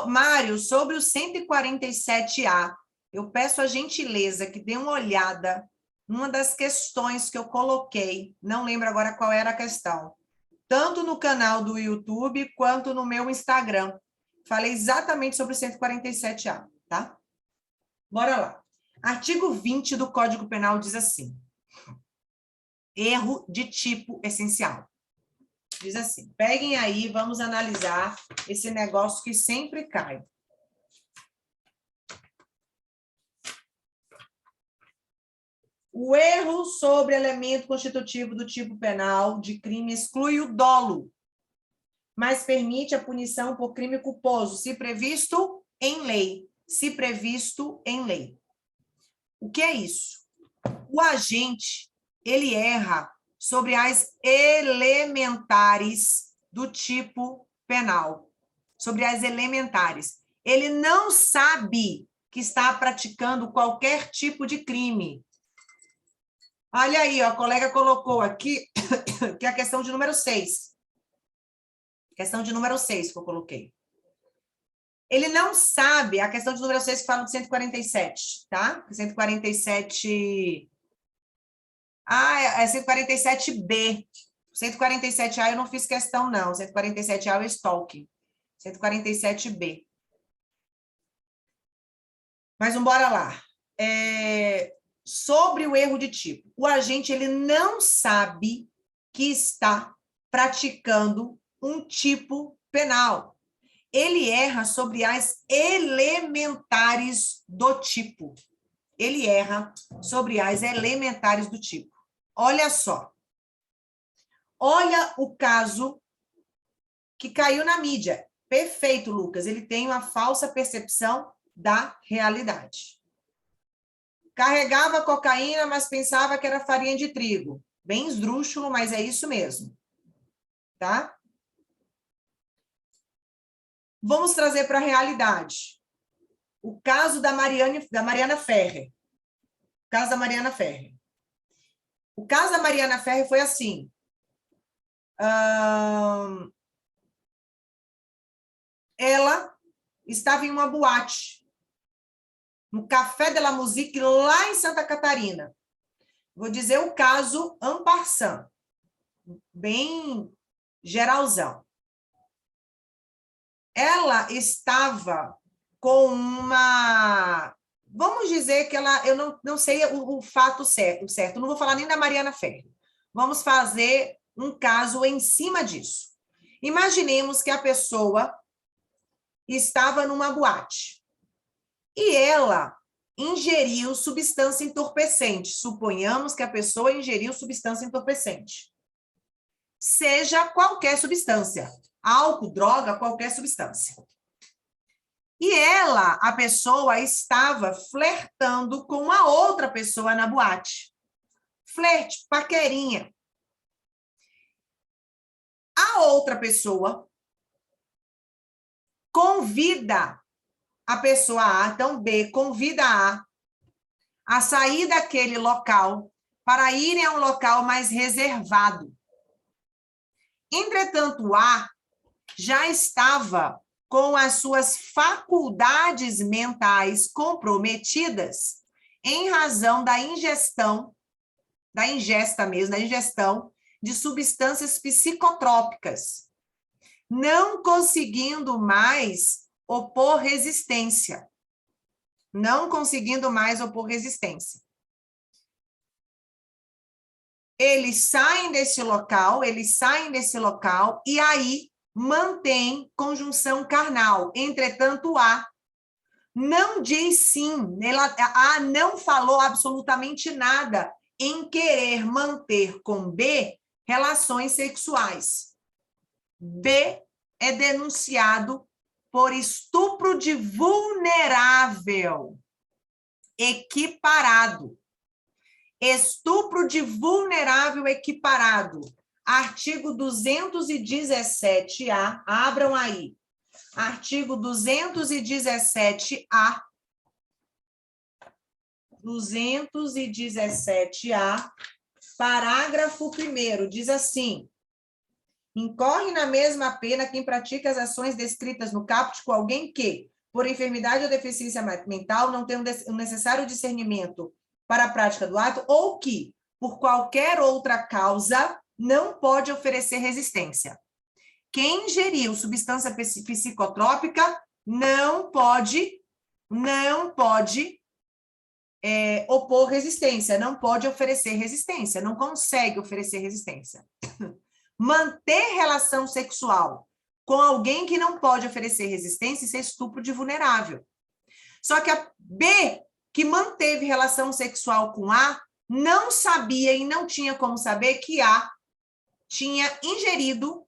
Mário, sobre o 147A, eu peço a gentileza que dê uma olhada numa das questões que eu coloquei, não lembro agora qual era a questão, tanto no canal do YouTube quanto no meu Instagram. Falei exatamente sobre o 147A, tá? Bora lá. Artigo 20 do Código Penal diz assim: erro de tipo essencial. Diz assim, peguem aí, vamos analisar esse negócio que sempre cai. O erro sobre elemento constitutivo do tipo penal de crime exclui o dolo, mas permite a punição por crime culposo, se previsto em lei. O que é isso? O agente, ele erra sobre as elementares do tipo penal. Sobre as elementares. Ele não sabe que está praticando qualquer tipo de crime. Olha aí, ó, a colega colocou aqui, que é a questão de número 6. Questão de número 6 que eu coloquei. Ele não sabe, a questão de número 6 que fala do 147, tá? 147... é 147B. 147A eu não fiz questão, não. 147A é o stalking. 147B. Mas vamos embora lá. Sobre o erro de tipo. O agente, ele não sabe que está praticando um tipo penal. Ele erra sobre as elementares do tipo. Ele erra sobre as elementares do tipo. Olha só. Olha o caso que caiu na mídia. Perfeito, Lucas. Ele tem uma falsa percepção da realidade. Carregava cocaína, mas pensava que era farinha de trigo. Bem esdrúxulo, mas é isso mesmo. Tá? Vamos trazer para a realidade. O caso da Mariana Ferrer. O caso da Mariana Ferrer. O caso da Mariana Ferrer foi assim. Ela estava em uma boate, no Café de la Musique, lá em Santa Catarina. Vou dizer o caso en passant. bem geralzão. Ela estava com uma... Vamos dizer que ela... Eu não sei o fato certo. Eu não vou falar nem da Mariana Ferri. Vamos fazer um caso em cima disso. Imaginemos que a pessoa estava numa boate e ela ingeriu substância entorpecente. Suponhamos que a pessoa ingeriu substância entorpecente. Seja qualquer substância. Álcool, droga, qualquer substância. E ela, a pessoa, estava flertando com uma outra pessoa na boate. Flerte, paquerinha. A outra pessoa convida a pessoa A, então B, convida a sair daquele local para irem a um local mais reservado. Entretanto, A já estava com as suas faculdades mentais comprometidas em razão da ingestão de substâncias psicotrópicas, não conseguindo mais opor resistência. Eles saem desse local e aí mantém conjunção carnal. Entretanto, A não diz sim, A não falou absolutamente nada em querer manter com B relações sexuais. B é denunciado por estupro de vulnerável, equiparado. Estupro de vulnerável equiparado. Artigo 217-A, abram aí. Artigo 217-A. 217-A, parágrafo 1º, diz assim: incorre na mesma pena quem pratica as ações descritas no caput com alguém que, por enfermidade ou deficiência mental, não tem o necessário discernimento para a prática do ato, ou que, por qualquer outra causa, não pode oferecer resistência. Quem ingeriu substância psicotrópica não pode opor resistência, não pode oferecer resistência, não consegue oferecer resistência. Manter relação sexual com alguém que não pode oferecer resistência, isso é estupro de vulnerável. Só que a B, que manteve relação sexual com A, não sabia e não tinha como saber que A tinha ingerido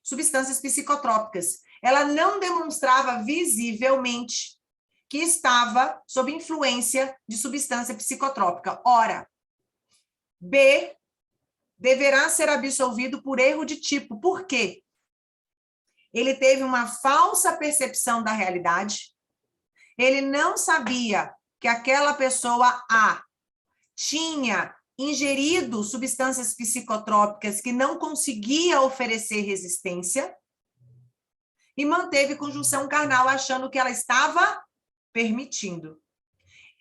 substâncias psicotrópicas. Ela não demonstrava visivelmente que estava sob influência de substância psicotrópica. Ora, B deverá ser absolvido por erro de tipo. Por quê? Ele teve uma falsa percepção da realidade, ele não sabia que aquela pessoa A tinha ingerido substâncias psicotrópicas que não conseguia oferecer resistência e manteve conjunção carnal achando que ela estava permitindo.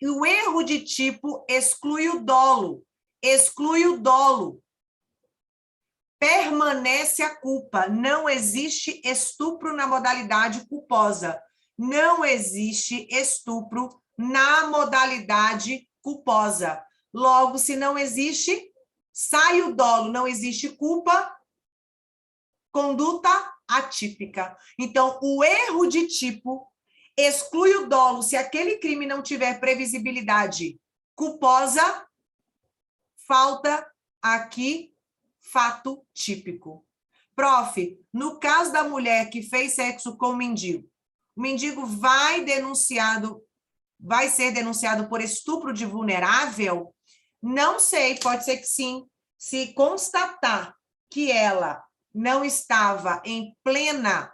E o erro de tipo exclui o dolo. Permanece a culpa. Não existe estupro na modalidade culposa. Não existe estupro na modalidade culposa. Logo, se não existe, sai o dolo, não existe culpa, conduta atípica. Então, o erro de tipo exclui o dolo se aquele crime não tiver previsibilidade culposa, falta aqui fato típico. Prof, no caso da mulher que fez sexo com o mendigo vai ser denunciado por estupro de vulnerável? Não sei, pode ser que sim. Se constatar que ela não estava em plena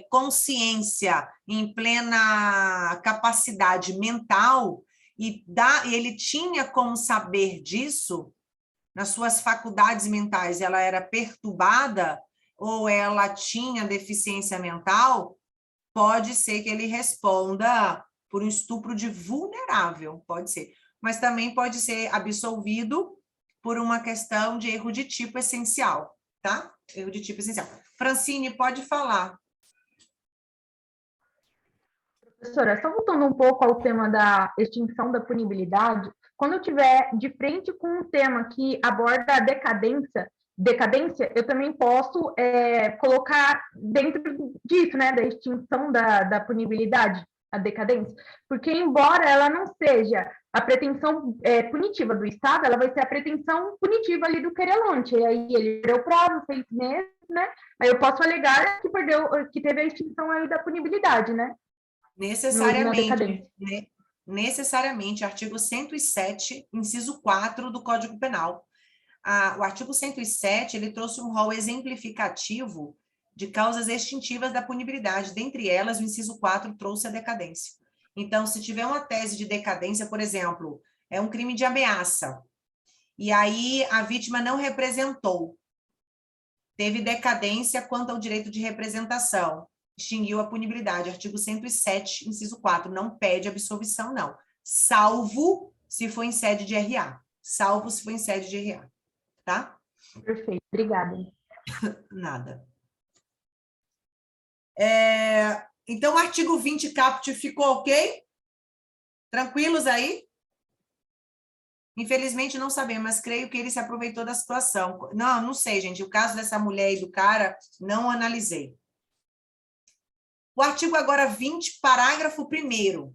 consciência, em plena capacidade mental, e ele tinha como saber disso, nas suas faculdades mentais, ela era perturbada, ou ela tinha deficiência mental, pode ser que ele responda por um estupro de vulnerável, pode ser. Mas também pode ser absolvido por uma questão de erro de tipo essencial, tá? Erro de tipo essencial. Francine, pode falar. Professora, só voltando um pouco ao tema da extinção da punibilidade, quando eu estiver de frente com um tema que aborda a decadência, eu também posso colocar dentro disso, né, da extinção da punibilidade, a decadência, porque embora ela não seja a pretensão punitiva do Estado, ela vai ser a pretensão punitiva ali do querelante, e aí ele deu prazo, 6 meses, né, aí eu posso alegar que teve a extinção aí da punibilidade, né? Necessariamente, né? Necessariamente, artigo 107, inciso 4 do Código Penal. O artigo 107, ele trouxe um rol exemplificativo de causas extintivas da punibilidade. Dentre elas, o inciso 4 trouxe a decadência. Então, se tiver uma tese de decadência, por exemplo, é um crime de ameaça, e aí a vítima não representou, teve decadência quanto ao direito de representação, extinguiu a punibilidade. Artigo 107, inciso 4, não pede absolvição, não. Salvo se for em sede de RA. Salvo se for em sede de RA. Tá? Perfeito, obrigada. Nada. Então, o artigo 20 caput ficou ok? Tranquilos aí? Infelizmente, não sabemos, mas creio que ele se aproveitou da situação. Não sei, gente. O caso dessa mulher e do cara, não analisei. O artigo agora 20, parágrafo 1º,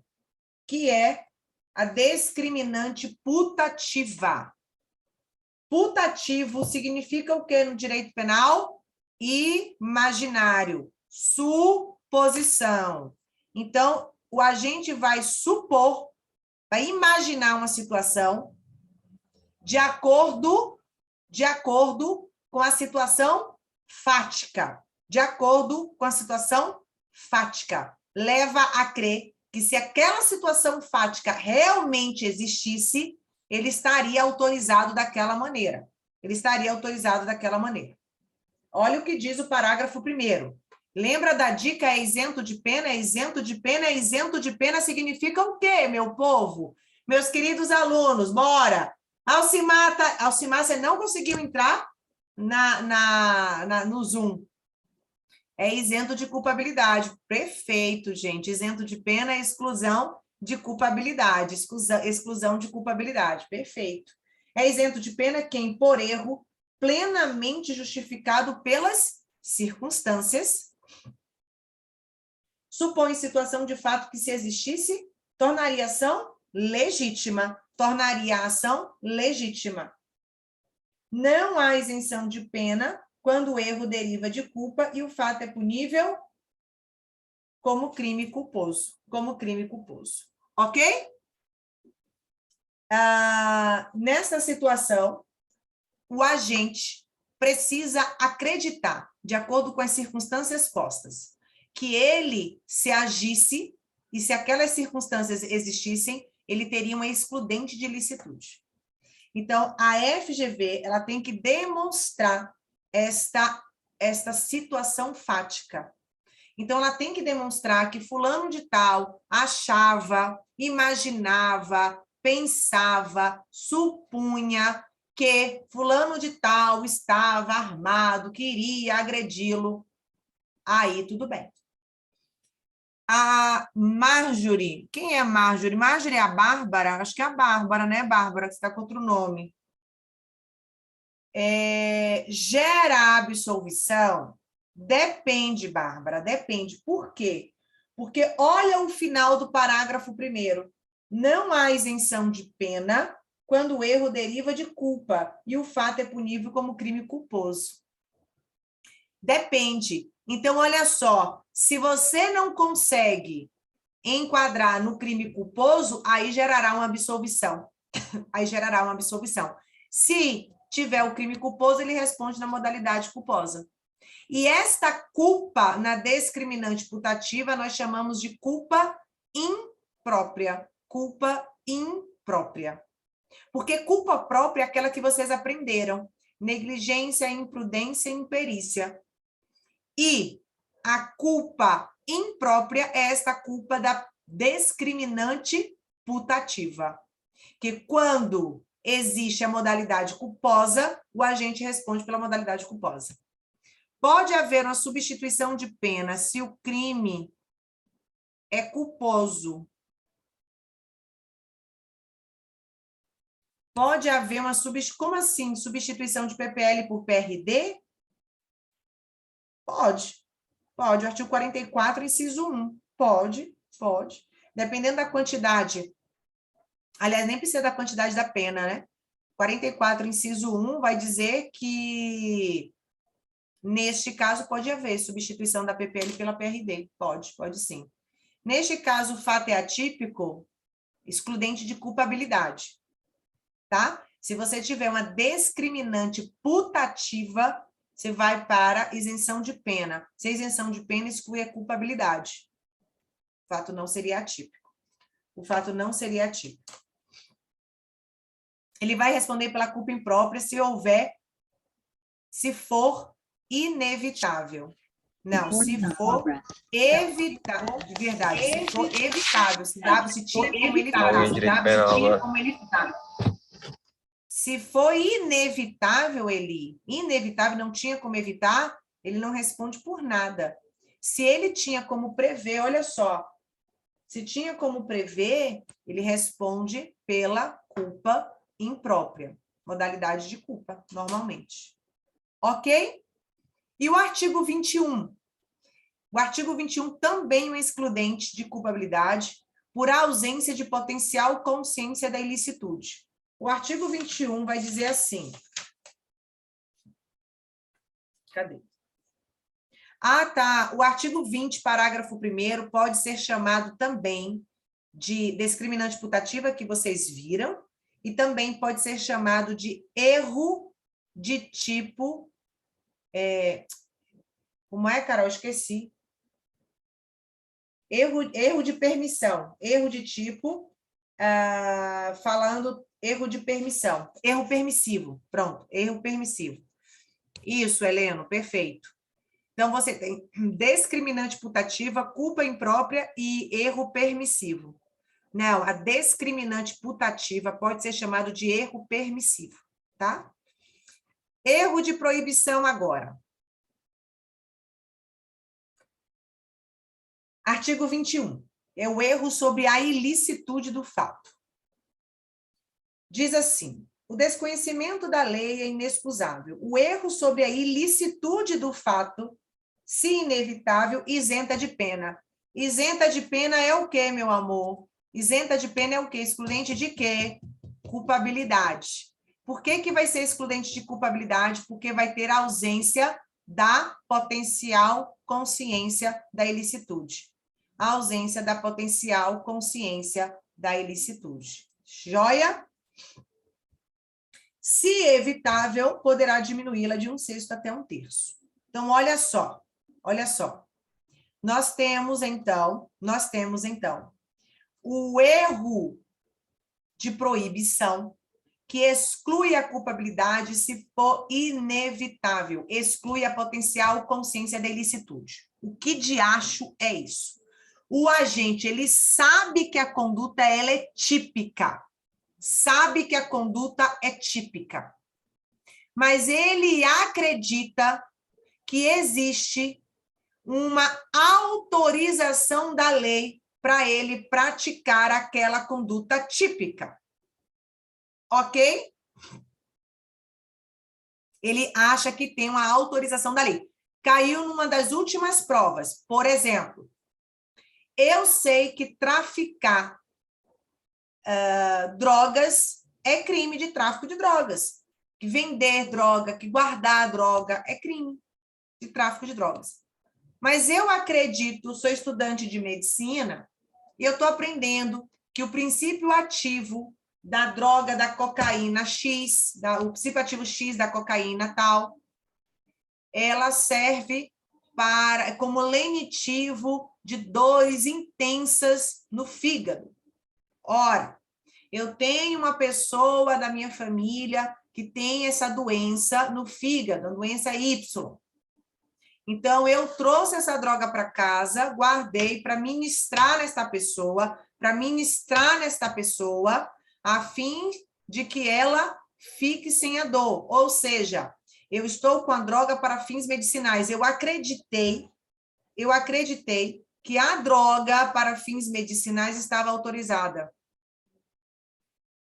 que é a discriminante putativa. Putativo significa o quê no direito penal? Imaginário, suposição. Então, o agente vai supor, vai imaginar uma situação de acordo com a situação fática. De acordo com a situação fática. Leva a crer que se aquela situação fática realmente existisse, ele estaria autorizado daquela maneira. Ele estaria autorizado daquela maneira. Olha o que diz o parágrafo 1º. Lembra da dica é isento de pena? É isento de pena? É isento de pena significa o quê, meu povo? Meus queridos alunos, bora! Alcimar, você não conseguiu entrar no Zoom. É isento de culpabilidade. Perfeito, gente. Isento de pena é exclusão de culpabilidade. Exclusão de culpabilidade. Perfeito. É isento de pena quem, por erro, plenamente justificado pelas circunstâncias, supõe situação de fato que, se existisse, tornaria a ação legítima. Tornaria a ação legítima. Não há isenção de pena quando o erro deriva de culpa e o fato é punível como crime culposo. Como crime culposo. Ok? Nessa situação, o agente precisa acreditar, de acordo com as circunstâncias postas, que ele, se agisse, e se aquelas circunstâncias existissem, ele teria uma excludente de ilicitude. Então, a FGV, ela tem que demonstrar esta situação fática. Então, ela tem que demonstrar que fulano de tal achava, imaginava, pensava, supunha que fulano de tal estava armado, queria agredi-lo. Aí, tudo bem. A Marjorie, quem é a Marjorie? Marjorie é a Bárbara? Acho que é a Bárbara, né, Bárbara? Que está com outro nome. Gera absolvição? Depende, Bárbara, depende. Por quê? Porque olha o final do parágrafo 1º. Não há isenção de pena quando o erro deriva de culpa e o fato é punível como crime culposo. Depende. Então, olha só, se você não consegue enquadrar no crime culposo, aí gerará uma absolvição. Aí gerará uma absolvição. Se tiver o crime culposo, ele responde na modalidade culposa. E esta culpa, na discriminante putativa, nós chamamos de culpa imprópria. Culpa imprópria. Porque culpa própria é aquela que vocês aprenderam. Negligência, imprudência e imperícia. E a culpa imprópria é esta culpa da discriminante putativa. Que quando existe a modalidade culposa, o agente responde pela modalidade culposa. Pode haver uma substituição de pena se o crime é culposo. Pode haver uma como assim? Substituição de PPL por PRD? Pode. Pode. O artigo 44, inciso 1. Pode. Dependendo da quantidade. Aliás, nem precisa da quantidade da pena, né? 44, inciso 1, vai dizer que, neste caso, pode haver substituição da PPL pela PRD. Pode sim. Neste caso, o fato é atípico, excludente de culpabilidade. Tá? Se você tiver uma discriminante putativa, você vai para isenção de pena. Se a isenção de pena exclui a culpabilidade. O fato não seria atípico. Ele vai responder pela culpa imprópria se for inevitável. Não, se for evitável, de verdade, se for evitável, se tinha como evitar. Se for inevitável, inevitável, não tinha como evitar, ele não responde por nada. Se ele tinha como prever, olha só, se tinha como prever, ele responde pela culpa imprópria, modalidade de culpa, normalmente. Ok? E o artigo 21? O artigo 21 também é um excludente de culpabilidade por ausência de potencial consciência da ilicitude. O artigo 21 vai dizer assim. Cadê? Ah, tá. O artigo 20, parágrafo 1º, pode ser chamado também de discriminante putativa, que vocês viram, e também pode ser chamado de erro de tipo... como é, Carol? Esqueci. Erro de permissão. Erro de tipo, falando erro de permissão. Erro permissivo. Pronto, erro permissivo. Isso, Heleno, perfeito. Então, você tem discriminante putativa, culpa imprópria e erro permissivo. Não, a discriminante putativa pode ser chamado de erro permissivo, tá? Erro de proibição agora. Artigo 21. É o erro sobre a ilicitude do fato. Diz assim: o desconhecimento da lei é inexcusável. O erro sobre a ilicitude do fato, se inevitável, isenta de pena. Isenta de pena é o quê, meu amor? Isenta de pena é o quê? Excludente de quê? Culpabilidade. Por que vai ser excludente de culpabilidade? Porque vai ter a ausência da potencial consciência da ilicitude. A ausência da potencial consciência da ilicitude. Joia? Se evitável, poderá diminuí-la de 1/6 até 1/3. Então, olha só. Nós temos, então, o erro de proibição, que exclui a culpabilidade se for inevitável, exclui a potencial consciência da ilicitude. O que de acho é isso? O agente, ele sabe que a conduta ela é típica, mas ele acredita que existe uma autorização da lei para ele praticar aquela conduta típica. Ok? Ele acha que tem uma autorização da lei. Caiu numa das últimas provas. Por exemplo, eu sei que traficar drogas é crime de tráfico de drogas. Que vender droga, que guardar droga é crime de tráfico de drogas. Mas eu acredito, sou estudante de medicina, e eu estou aprendendo que o princípio ativo da droga, da cocaína X, o princípio ativo X da cocaína tal, ela serve como lenitivo de dores intensas no fígado. Ora, eu tenho uma pessoa da minha família que tem essa doença no fígado, a doença Y. Então, eu trouxe essa droga para casa, guardei para ministrar nesta pessoa, a fim de que ela fique sem a dor. Ou seja, eu estou com a droga para fins medicinais. Eu acreditei que a droga para fins medicinais estava autorizada.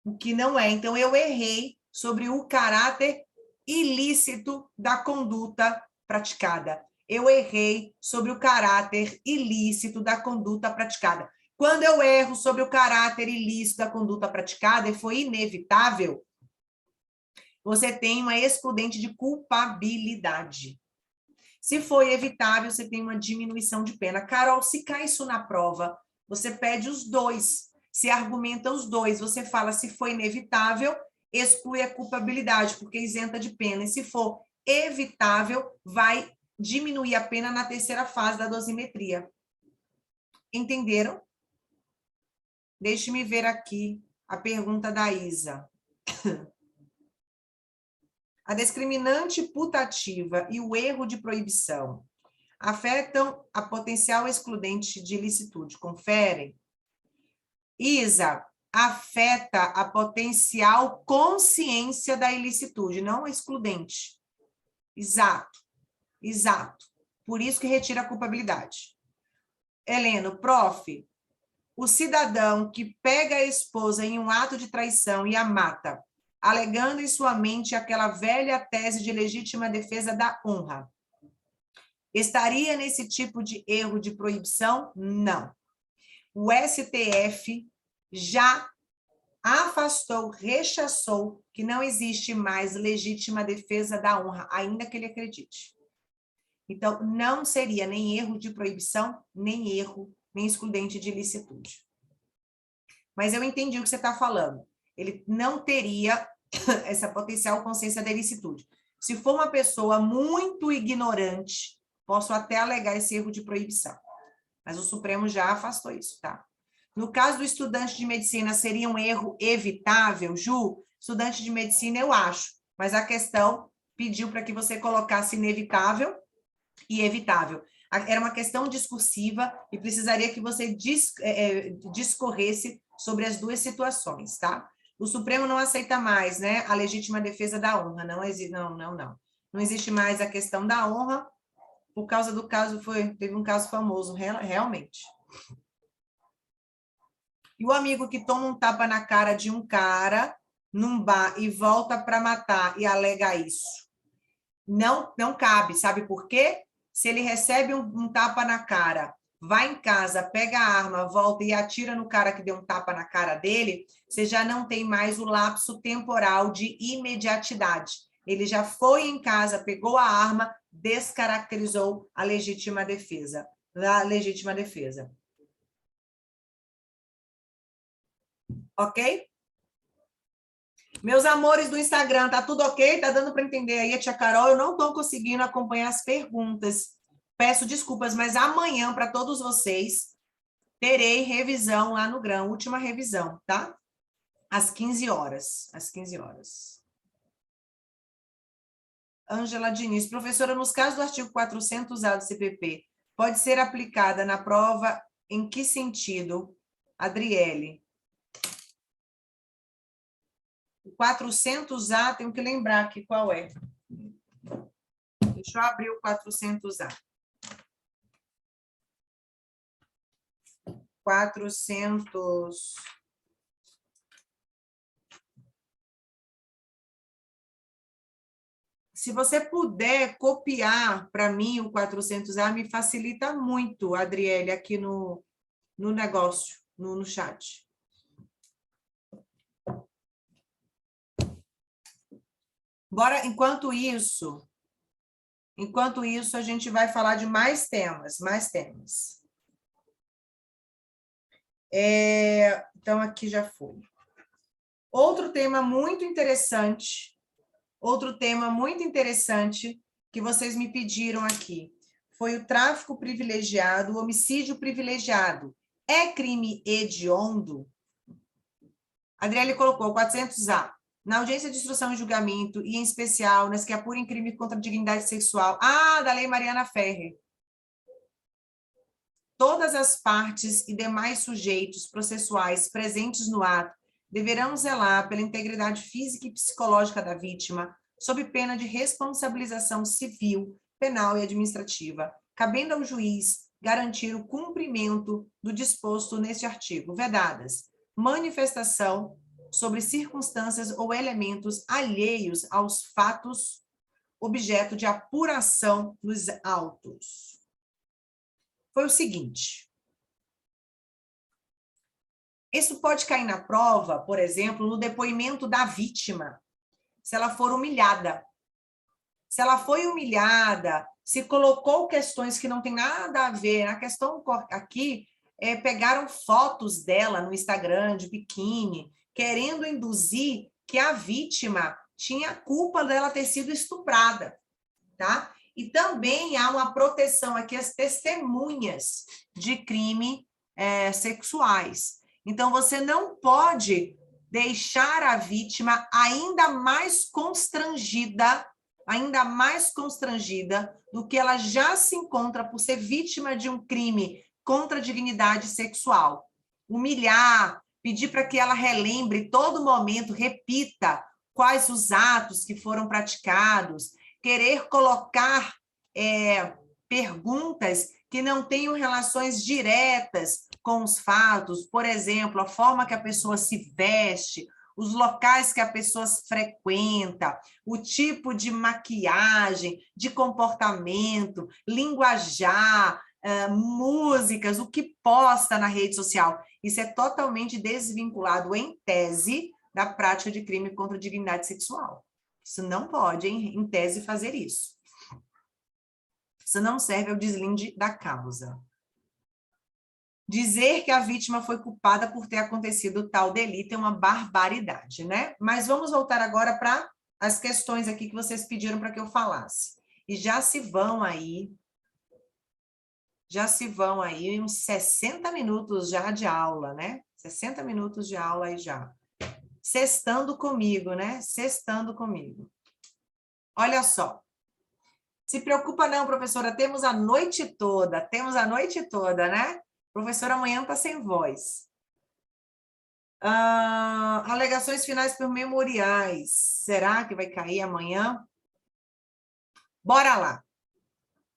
O que não é. Então, eu errei sobre o caráter ilícito da conduta praticada. Eu errei sobre o caráter ilícito da conduta praticada. Quando eu erro sobre o caráter ilícito da conduta praticada, e foi inevitável, você tem uma excludente de culpabilidade. Se foi evitável, você tem uma diminuição de pena. Carol, se cai isso na prova, você pede os dois, se argumenta os dois, você fala se foi inevitável, exclui a culpabilidade, porque isenta de pena. E se for evitável, vai diminuir a pena na terceira fase da dosimetria. Entenderam? Deixe-me ver aqui a pergunta da Isa. A discriminante putativa e o erro de proibição afetam a potencial excludente de ilicitude. Conferem. Isa, afeta a potencial consciência da ilicitude, não a excludente. Exato, exato. Por isso que retira a culpabilidade. Heleno, prof, o cidadão que pega a esposa em um ato de traição e a mata, alegando em sua mente aquela velha tese de legítima defesa da honra, estaria nesse tipo de erro de proibição? Não. O STF já afastou, rechaçou que não existe mais legítima defesa da honra, ainda que ele acredite. Então, não seria nem erro de proibição, nem excludente de ilicitude. Mas eu entendi o que você está falando. Ele não teria essa potencial consciência da ilicitude. Se for uma pessoa muito ignorante, posso até alegar esse erro de proibição. Mas o Supremo já afastou isso, tá? No caso do estudante de medicina, seria um erro evitável, Ju? Estudante de medicina, eu acho. Mas a questão pediu para que você colocasse inevitável e evitável. Era uma questão discursiva e precisaria que você discorresse sobre as duas situações, tá? O Supremo não aceita mais, né, a legítima defesa da honra. Não existe mais a questão da honra, por causa do caso, teve um caso famoso, realmente. E o amigo que toma um tapa na cara de um cara num bar e volta para matar e alega isso. Não cabe, sabe por quê? Se ele recebe um tapa na cara, vai em casa, pega a arma, volta e atira no cara que deu um tapa na cara dele, você já não tem mais o lapso temporal de imediatidade. Ele já foi em casa, pegou a arma, descaracterizou a legítima defesa. Ok? Meus amores do Instagram, tá tudo ok? Tá dando para entender aí, a tia Carol? Eu não estou conseguindo acompanhar as perguntas. Peço desculpas, mas amanhã, para todos vocês, terei revisão lá no Grão, última revisão, tá? Às 15 horas. Às 15 horas. Ângela Diniz, professora, nos casos do artigo 400A do CPP, pode ser aplicada na prova em que sentido? Adriele. O 400A, tenho que lembrar aqui qual é. Deixa eu abrir o 400A. 400... Se você puder copiar para mim o 400A, me facilita muito, Adriele, aqui no negócio, no chat. Bora, enquanto isso, a gente vai falar de mais temas. Então, aqui já foi. Outro tema muito interessante que vocês me pediram aqui foi o tráfico privilegiado, o homicídio privilegiado. É crime hediondo? Adriele colocou 400A. Na audiência de instrução e julgamento, e em especial nas que apurem crime contra a dignidade sexual. Da Lei Mariana Ferrer. Todas as partes e demais sujeitos processuais presentes no ato deverão zelar pela integridade física e psicológica da vítima, sob pena de responsabilização civil, penal e administrativa, cabendo ao juiz garantir o cumprimento do disposto neste artigo, vedadas manifestação sobre circunstâncias ou elementos alheios aos fatos objeto de apuração nos autos. Foi o seguinte: isso pode cair na prova, por exemplo, no depoimento da vítima, se ela for humilhada. Se ela foi humilhada, se colocou questões que não tem nada a ver. A questão aqui pegaram fotos dela no Instagram de biquíni, querendo induzir que a vítima tinha culpa dela ter sido estuprada, tá? E também há uma proteção aqui às testemunhas de crime sexuais. Então, você não pode deixar a vítima ainda mais constrangida do que ela já se encontra por ser vítima de um crime contra a dignidade sexual. Humilhar, pedir para que ela relembre todo momento, repita quais os atos que foram praticados, querer colocar perguntas que não tenham relações diretas com os fatos, por exemplo, a forma que a pessoa se veste, os locais que a pessoa frequenta, o tipo de maquiagem, de comportamento, linguajar, músicas, o que posta na rede social. Isso é totalmente desvinculado, em tese, da prática de crime contra a dignidade sexual. Isso não pode, em tese, fazer isso. Isso não serve ao deslinde da causa. Dizer que a vítima foi culpada por ter acontecido tal delito é uma barbaridade, né? Mas vamos voltar agora para as questões aqui que vocês pediram para que eu falasse. E já se vão aí uns 60 minutos já de aula, né? 60 minutos de aula aí já. Sextando comigo, né? Sextando comigo. Olha só. Se preocupa não, professora, temos a noite toda, né? Professora, amanhã está sem voz. Alegações finais por memoriais. Será que vai cair amanhã? Bora lá.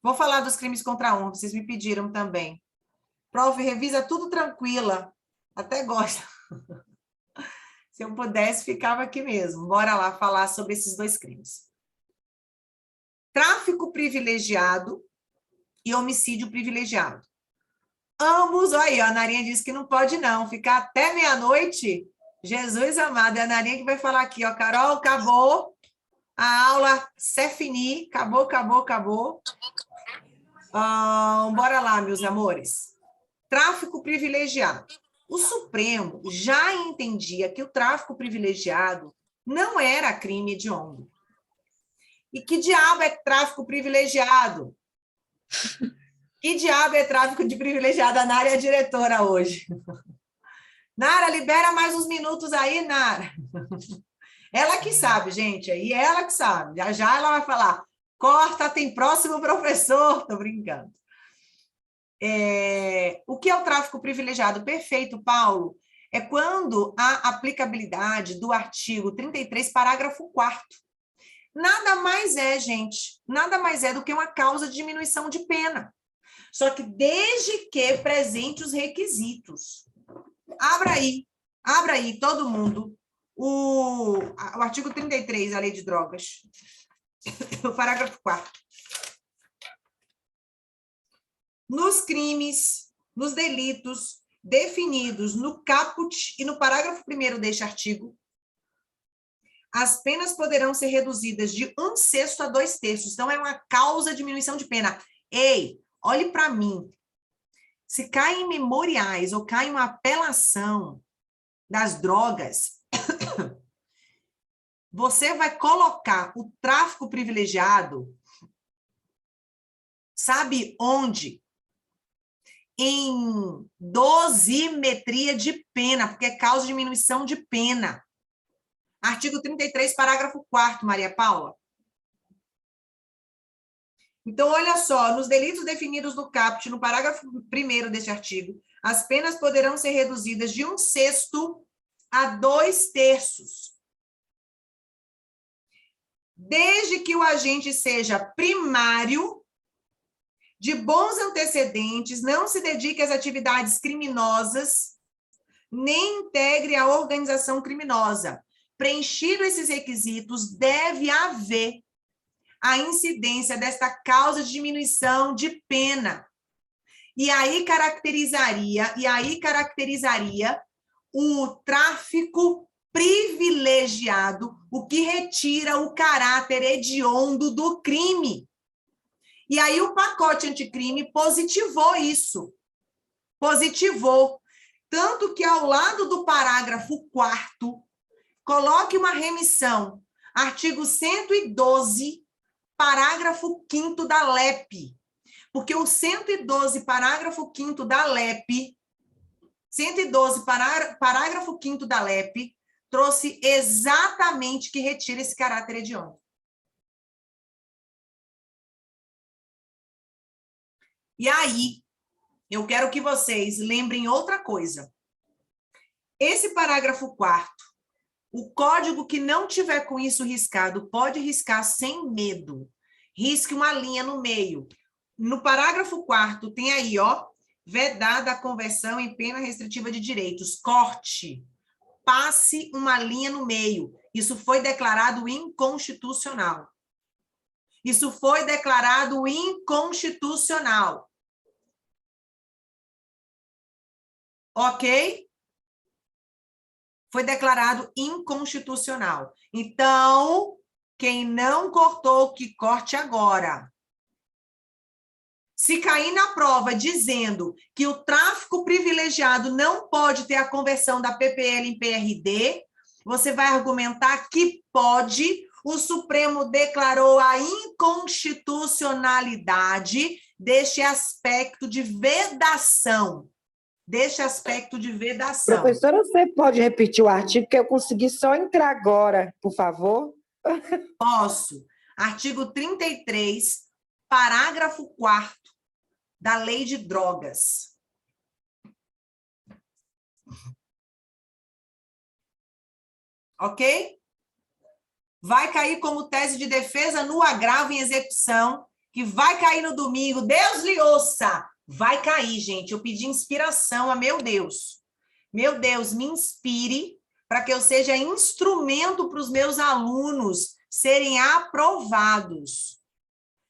Vou falar dos crimes contra a honra, vocês me pediram também. Prof, revisa tudo tranquila. Até gosta. Se eu pudesse, ficava aqui mesmo. Bora lá falar sobre esses dois crimes. Tráfico privilegiado e homicídio privilegiado. Ambos, aí, a Narinha disse que não pode não, ficar até meia-noite. Jesus amado, é a Narinha que vai falar aqui, ó, Carol, acabou a aula, c'est fini, acabou. Bora lá, meus amores. Tráfico privilegiado. O Supremo já entendia que o tráfico privilegiado não era crime hediondo. E que diabo é tráfico privilegiado? Que diabo é tráfico de privilegiado? A Nara é a diretora hoje. Nara, libera mais uns minutos aí, Nara. Ela que sabe, gente, aí ela que sabe. Já ela vai falar, corta, tem próximo professor. Tô brincando. O que é o tráfico privilegiado? Perfeito, Paulo. É quando a aplicabilidade do artigo 33, parágrafo 4º. Nada mais é, gente, nada mais é do que uma causa de diminuição de pena. Só que desde que presente os requisitos. Abra aí, todo mundo, o artigo 33 da Lei de Drogas, o parágrafo 4º. Nos crimes, nos delitos definidos no caput e no parágrafo 1º deste artigo, as penas poderão ser reduzidas de 1/6 a 2/3. Então, é uma causa de diminuição de pena. Ei, olhe para mim. Se cai em memoriais ou cai em uma apelação das drogas, você vai colocar o tráfico privilegiado, sabe onde? Em dosimetria de pena, porque é causa de diminuição de pena. Artigo 33, parágrafo 4º, Maria Paula. Então, olha só, nos delitos definidos no caput, no parágrafo 1º deste artigo, as penas poderão ser reduzidas de 1/6 a 2/3. Desde que o agente seja primário, de bons antecedentes, não se dedique às atividades criminosas, nem integre a organização criminosa. Preenchido esses requisitos, deve haver a incidência desta causa de diminuição de pena. E aí caracterizaria o tráfico privilegiado, o que retira o caráter hediondo do crime. E aí o pacote anticrime positivou isso. Positivou. Tanto que ao lado do parágrafo 4º, coloque uma remissão. Artigo 112, parágrafo 5º da LEP. Porque o 112, parágrafo 5º da LEP, 112, parágrafo 5º da LEP, trouxe exatamente que retira esse caráter hediondo. E aí, eu quero que vocês lembrem outra coisa. Esse parágrafo 4º, o código que não tiver com isso riscado, pode riscar sem medo. Risque uma linha no meio. No parágrafo 4º, tem aí, ó, vedada a conversão em pena restritiva de direitos. Corte. Passe uma linha no meio. Isso foi declarado inconstitucional. Isso foi declarado inconstitucional. Ok? Foi declarado inconstitucional. Então, quem não cortou, que corte agora. Se cair na prova dizendo que o tráfico privilegiado não pode ter a conversão da PPL em PRD, você vai argumentar que pode. O Supremo declarou a inconstitucionalidade deste aspecto de vedação. Deste aspecto de vedação. Professora, você pode repetir o artigo, que eu consegui só entrar agora, por favor? Posso. Artigo 33, parágrafo 4º da Lei de Drogas. Ok? Vai cair como tese de defesa no agravo em execução, que vai cair no domingo. Deus lhe ouça! Vai cair, gente. Eu pedi inspiração a meu Deus. Meu Deus, me inspire para que eu seja instrumento para os meus alunos serem aprovados.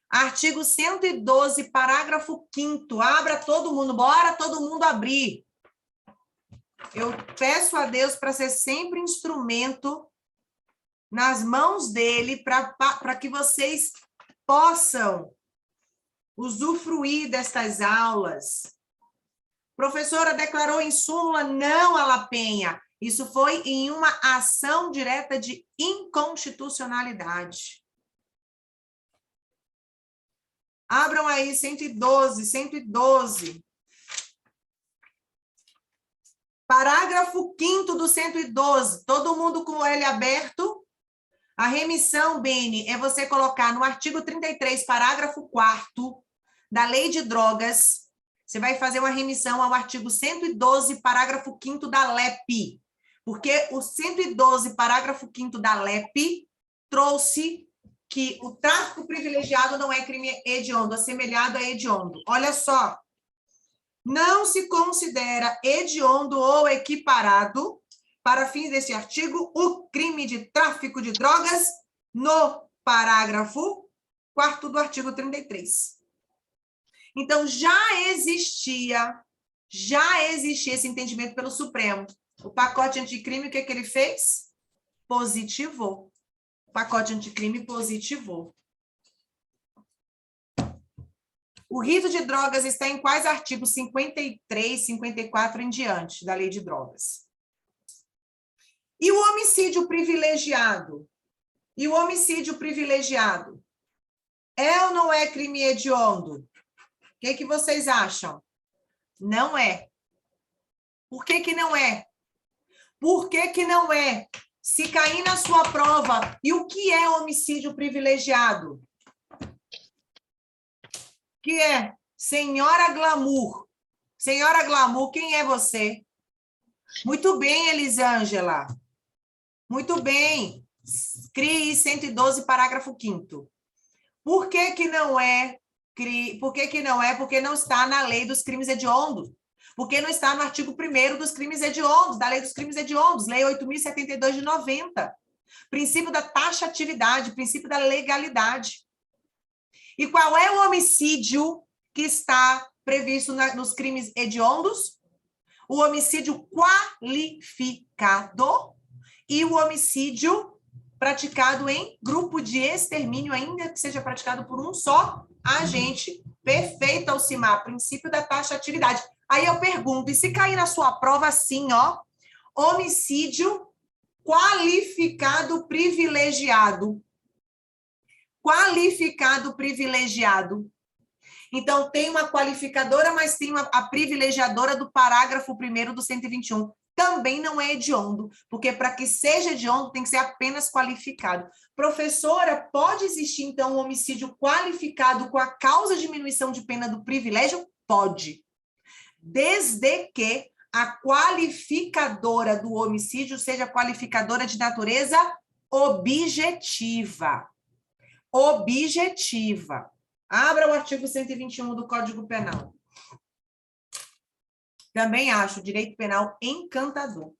Artigo 112, parágrafo 5º. Abra todo mundo. Bora todo mundo abrir. Eu peço a Deus para ser sempre instrumento nas mãos dele para que vocês possam usufruir destas aulas. Professora, declarou em súmula não a La Penha. Isso foi em uma ação direta de inconstitucionalidade. Abram aí 112. Parágrafo 5º do 112. Todo mundo com o L aberto? A remissão, Beni, é você colocar no artigo 33, parágrafo 4º da Lei de Drogas, você vai fazer uma remissão ao artigo 112, parágrafo 5º da LEP, porque o 112, parágrafo 5º da LEP trouxe que o tráfico privilegiado não é crime hediondo, assemelhado a hediondo. Olha só, não se considera hediondo ou equiparado, para fins deste artigo, o crime de tráfico de drogas no parágrafo 4º do artigo 33. Então, já existia esse entendimento pelo Supremo. O pacote anticrime, o que ele fez? Positivou. O pacote anticrime positivou. O rito de drogas está em quais artigos? 53, 54 em diante da Lei de Drogas. E o homicídio privilegiado? E o homicídio privilegiado? É ou não é crime hediondo? O que vocês acham? Não é. Por que não é? Por que não é? Se cair na sua prova, e o que é homicídio privilegiado? Que é Senhora Glamour. Senhora Glamour, quem é você? Muito bem, Elisângela. Muito bem. CRI 112, parágrafo 5º. Por que que não é CRI? Por que que não é? Porque não está na lei dos crimes hediondos. Porque não está no artigo 1º dos crimes hediondos, da lei dos crimes hediondos, lei 8.072 de 90. Princípio da taxatividade, princípio da legalidade. E qual é o homicídio que está previsto nos crimes hediondos? O homicídio qualificado e o homicídio praticado em grupo de extermínio, ainda que seja praticado por um só agente. Perfeito, Alcimar, princípio da taxatividade. Aí eu pergunto, e se cair na sua prova assim, ó, homicídio qualificado privilegiado. Qualificado privilegiado. Então, tem uma qualificadora, mas tem a privilegiadora do parágrafo 1º do 121. Também não é hediondo, porque para que seja hediondo tem que ser apenas qualificado. Professora, pode existir, então, um homicídio qualificado com a causa de diminuição de pena do privilégio? Pode. Desde que a qualificadora do homicídio seja qualificadora de natureza objetiva. Objetiva. Abra o artigo 121 do Código Penal. Também acho o direito penal encantador.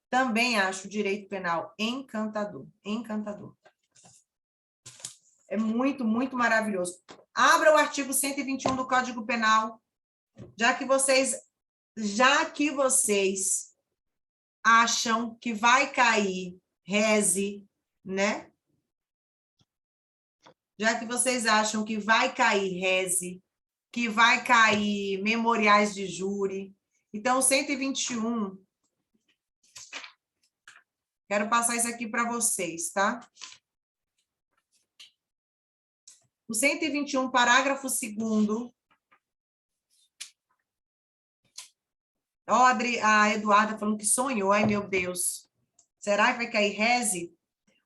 Também acho o direito penal encantador. Encantador. É muito, muito maravilhoso. Abra o artigo 121 do Código Penal, já que vocês acham que vai cair reze, né? Já que vocês acham que vai cair reze, que vai cair memoriais de júri. Então, 121, quero passar isso aqui para vocês, tá? O 121, parágrafo 2º. Ó, a Eduarda falando que sonhou. Ai, meu Deus. Será que vai cair reze?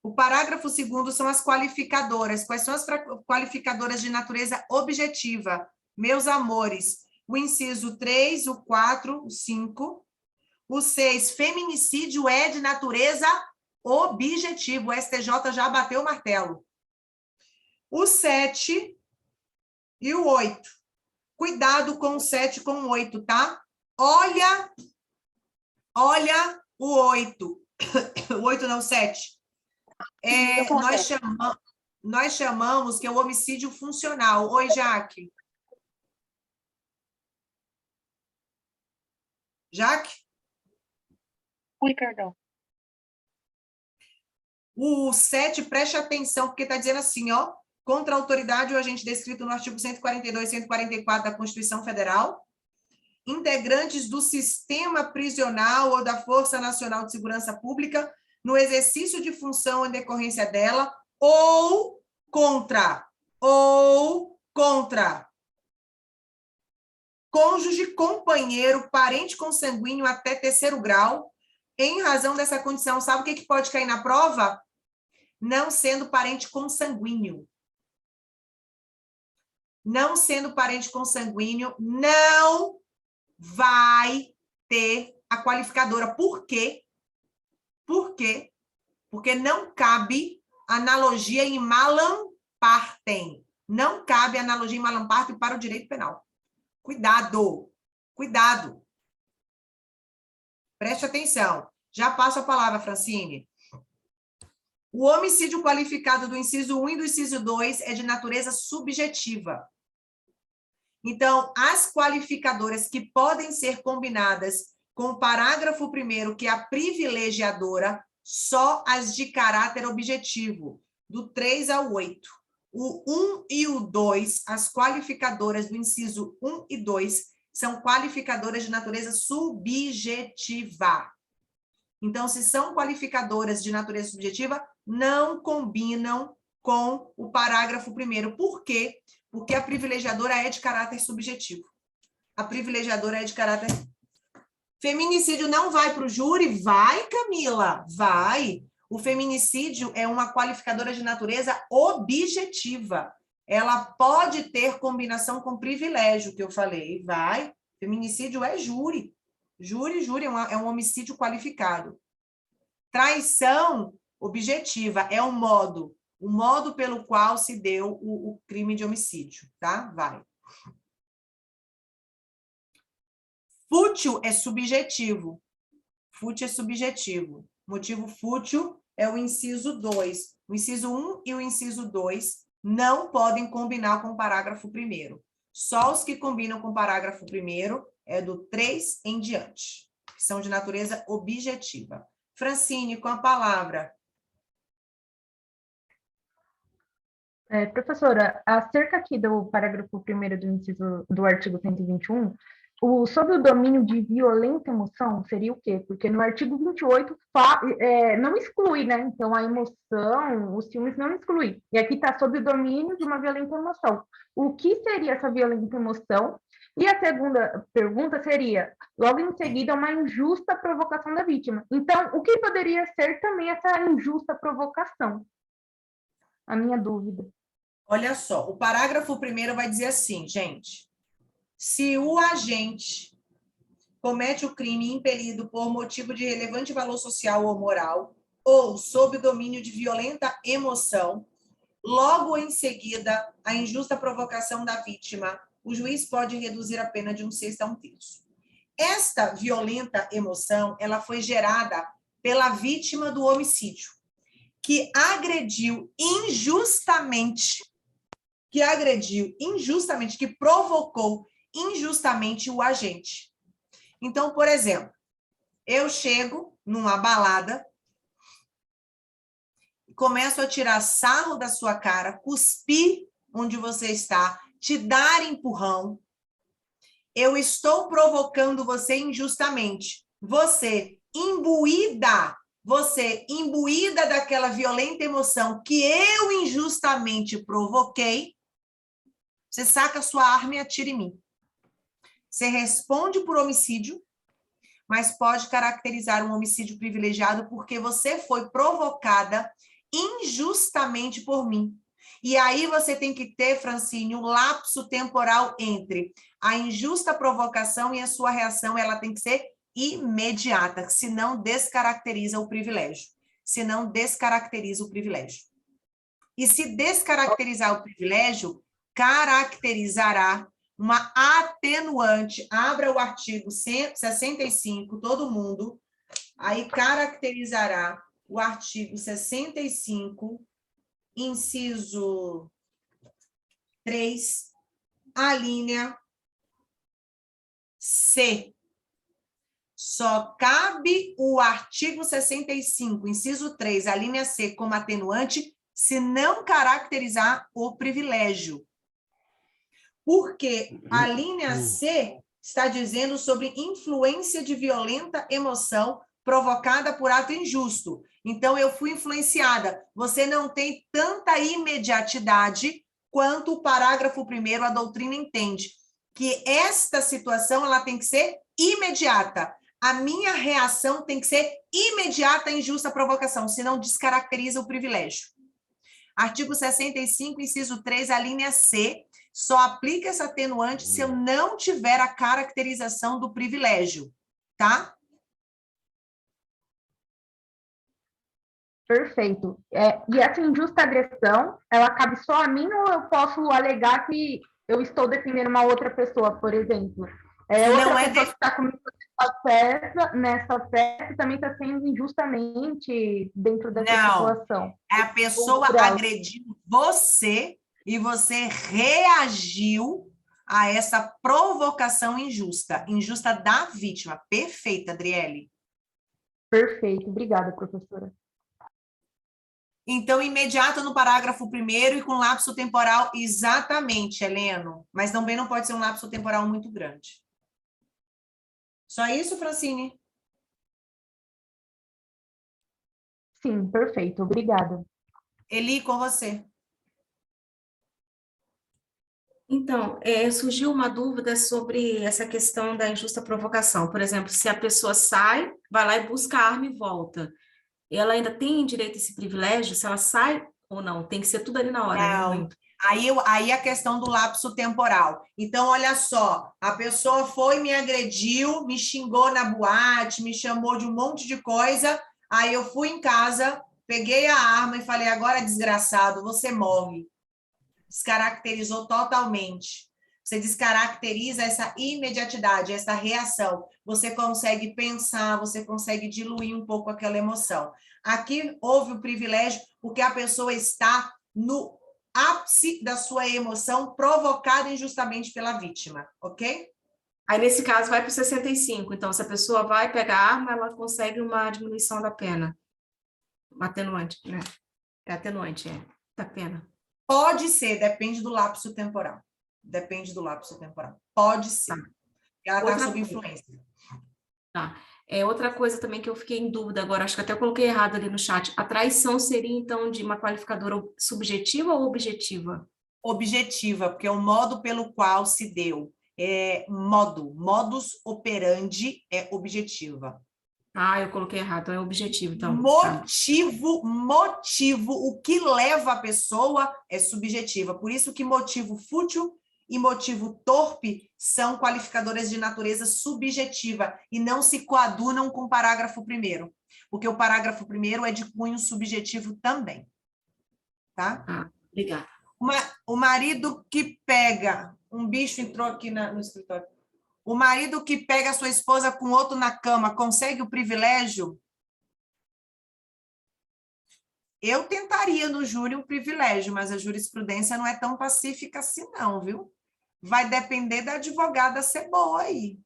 O parágrafo 2º são as qualificadoras. Quais são as qualificadoras de natureza objetiva? Meus amores, o inciso 3, o 4, o 5. O 6, feminicídio é de natureza objetiva. O STJ já bateu o martelo. O 7 e o 8. Cuidado com o 7 e com o 8, tá? Olha o 8. O 8 não, o 7. Nós chamamos que é o homicídio funcional. Oi, Jaque. Jaque? Oi, perdão. O 7, preste atenção, porque está dizendo assim, ó, contra a autoridade ou agente descrito no artigo 142 e 144 da Constituição Federal, integrantes do sistema prisional ou da Força Nacional de Segurança Pública, no exercício de função em decorrência dela, ou contra cônjuge, companheiro, parente consanguíneo até 3º grau, em razão dessa condição. Sabe o que pode cair na prova? Não sendo parente consanguíneo. Não sendo parente consanguíneo, não vai ter a qualificadora. Por quê? Por quê? Porque não cabe analogia em malam partem. Não cabe analogia em malam partem para o direito penal. Cuidado, cuidado. Preste atenção. Já passo a palavra, Francine. O homicídio qualificado do inciso 1 e do inciso 2 é de natureza subjetiva. Então, as qualificadoras que podem ser combinadas com o parágrafo 1º, que é a privilegiadora, só as de caráter objetivo, do 3 ao 8. O 1 e o 2, as qualificadoras do inciso 1 e 2, são qualificadoras de natureza subjetiva. Então, se são qualificadoras de natureza subjetiva, não combinam com o parágrafo 1º. Por quê? Porque a privilegiadora é de caráter subjetivo. A privilegiadora é de caráter... Feminicídio não vai para o júri? Vai, Camila, vai. O feminicídio é uma qualificadora de natureza objetiva. Ela pode ter combinação com privilégio, que eu falei. Vai. Feminicídio é júri. Júri é um homicídio qualificado. Traição objetiva é o modo pelo qual se deu o crime de homicídio, tá? Vai. Fútil é subjetivo. Fútil é subjetivo. Motivo fútil é o inciso 2. O inciso 1 e o inciso 2 não podem combinar com o parágrafo 1º. Só os que combinam com o parágrafo 1º é do 3 em diante, que são de natureza objetiva. Francine, com a palavra. Professora, acerca aqui do parágrafo 1º do inciso do artigo 121, sob o domínio de violenta emoção seria o quê? Porque no artigo 28 não exclui, né? Então, a emoção, os ciúmes não exclui. E aqui está sob o domínio de uma violenta emoção. O que seria essa violenta emoção? E a segunda pergunta seria, logo em seguida, uma injusta provocação da vítima. Então, o que poderia ser também essa injusta provocação? A minha dúvida. Olha só, o parágrafo 1º vai dizer assim, gente. Se o agente comete o crime impelido por motivo de relevante valor social ou moral, ou sob o domínio de violenta emoção, logo em seguida, a injusta provocação da vítima, o juiz pode reduzir a pena de 1/6 a 1/3. Esta violenta emoção, ela foi gerada pela vítima do homicídio, que agrediu injustamente, que provocou injustamente o agente. Então, por exemplo, eu chego numa balada, começo a tirar sarro da sua cara, cuspir onde você está, te dar empurrão, eu estou provocando você injustamente. Você imbuída daquela violenta emoção que eu injustamente provoquei, você saca a sua arma e atira em mim. Você responde por homicídio, mas pode caracterizar um homicídio privilegiado porque você foi provocada injustamente por mim. E aí você tem que ter, Francine, um lapso temporal entre a injusta provocação e a sua reação, ela tem que ser imediata, senão descaracteriza o privilégio. E se descaracterizar o privilégio, caracterizará uma atenuante. Abra o artigo 65, todo mundo. Aí caracterizará o artigo 65, inciso 3, a linha C. Só cabe o artigo 65, inciso 3, a linha C, como atenuante, se não caracterizar o privilégio. Porque a linha C está dizendo sobre influência de violenta emoção provocada por ato injusto. Então, eu fui influenciada. Você não tem tanta imediatidade quanto o parágrafo 1º, a doutrina entende, que esta situação ela tem que ser imediata. A minha reação tem que ser imediata à injusta provocação, senão descaracteriza o privilégio. Artigo 65, inciso 3, a linha C, só aplica essa atenuante se eu não tiver a caracterização do privilégio, tá? Perfeito. E essa injusta agressão, ela cabe só a mim ou eu posso alegar que eu estou defendendo uma outra pessoa, por exemplo? Outra pessoa que está comigo nessa festa também está sendo injustamente dentro dessa situação. A pessoa agrediu você e você reagiu a essa provocação injusta da vítima. Perfeita, Adriele. Perfeito. Obrigada, professora. Então, imediato no parágrafo 1º e com lapso temporal, exatamente, Heleno. Mas também não pode ser um lapso temporal muito grande. Só isso, Francine? Sim, perfeito. Obrigada. Eli, com você. Então, surgiu uma dúvida sobre essa questão da injusta provocação. Por exemplo, se a pessoa sai, vai lá e busca a arma e volta. Ela ainda tem direito a esse privilégio? Se ela sai Ou não? Tem que ser tudo ali na hora, né? Não. Muito. Aí a questão do lapso temporal. Então, olha só, a pessoa foi, me agrediu, me xingou na boate, me chamou de um monte de coisa, aí eu fui em casa, peguei a arma e falei, agora, desgraçado, você morre. Descaracterizou totalmente. Você descaracteriza essa imediatidade, essa reação. Você consegue pensar, você consegue diluir um pouco aquela emoção. Aqui houve o privilégio porque a pessoa está no ápice da sua emoção provocada injustamente pela vítima, ok? Aí, nesse caso, vai para o 65. Então, se a pessoa vai pegar a arma, ela consegue uma diminuição da pena. Uma atenuante, né? É atenuante, da pena. Pode ser, depende do lapso temporal. Depende do lapso temporal. Pode ser. Tá. Ela está Outra sob coisa. influência. Tá. Outra coisa também que eu fiquei em dúvida agora, acho que até coloquei errado ali no chat. A traição seria, então, de uma qualificadora subjetiva ou objetiva? Objetiva, porque é o modo pelo qual se deu. Modus operandi é objetiva. Ah, eu coloquei errado, então é objetivo, então. Motivo, o que leva a pessoa é subjetiva. Por isso que motivo fútil e motivo torpe são qualificadoras de natureza subjetiva e não se coadunam com o parágrafo 1º, porque o parágrafo 1º é de cunho subjetivo também. Tá? Ah, obrigada. O marido que pega... Um bicho entrou aqui no escritório. O marido que pega a sua esposa com outro na cama consegue o privilégio? Eu tentaria no júri um privilégio, mas a jurisprudência não é tão pacífica assim não, viu? Vai depender da advogada ser boa aí.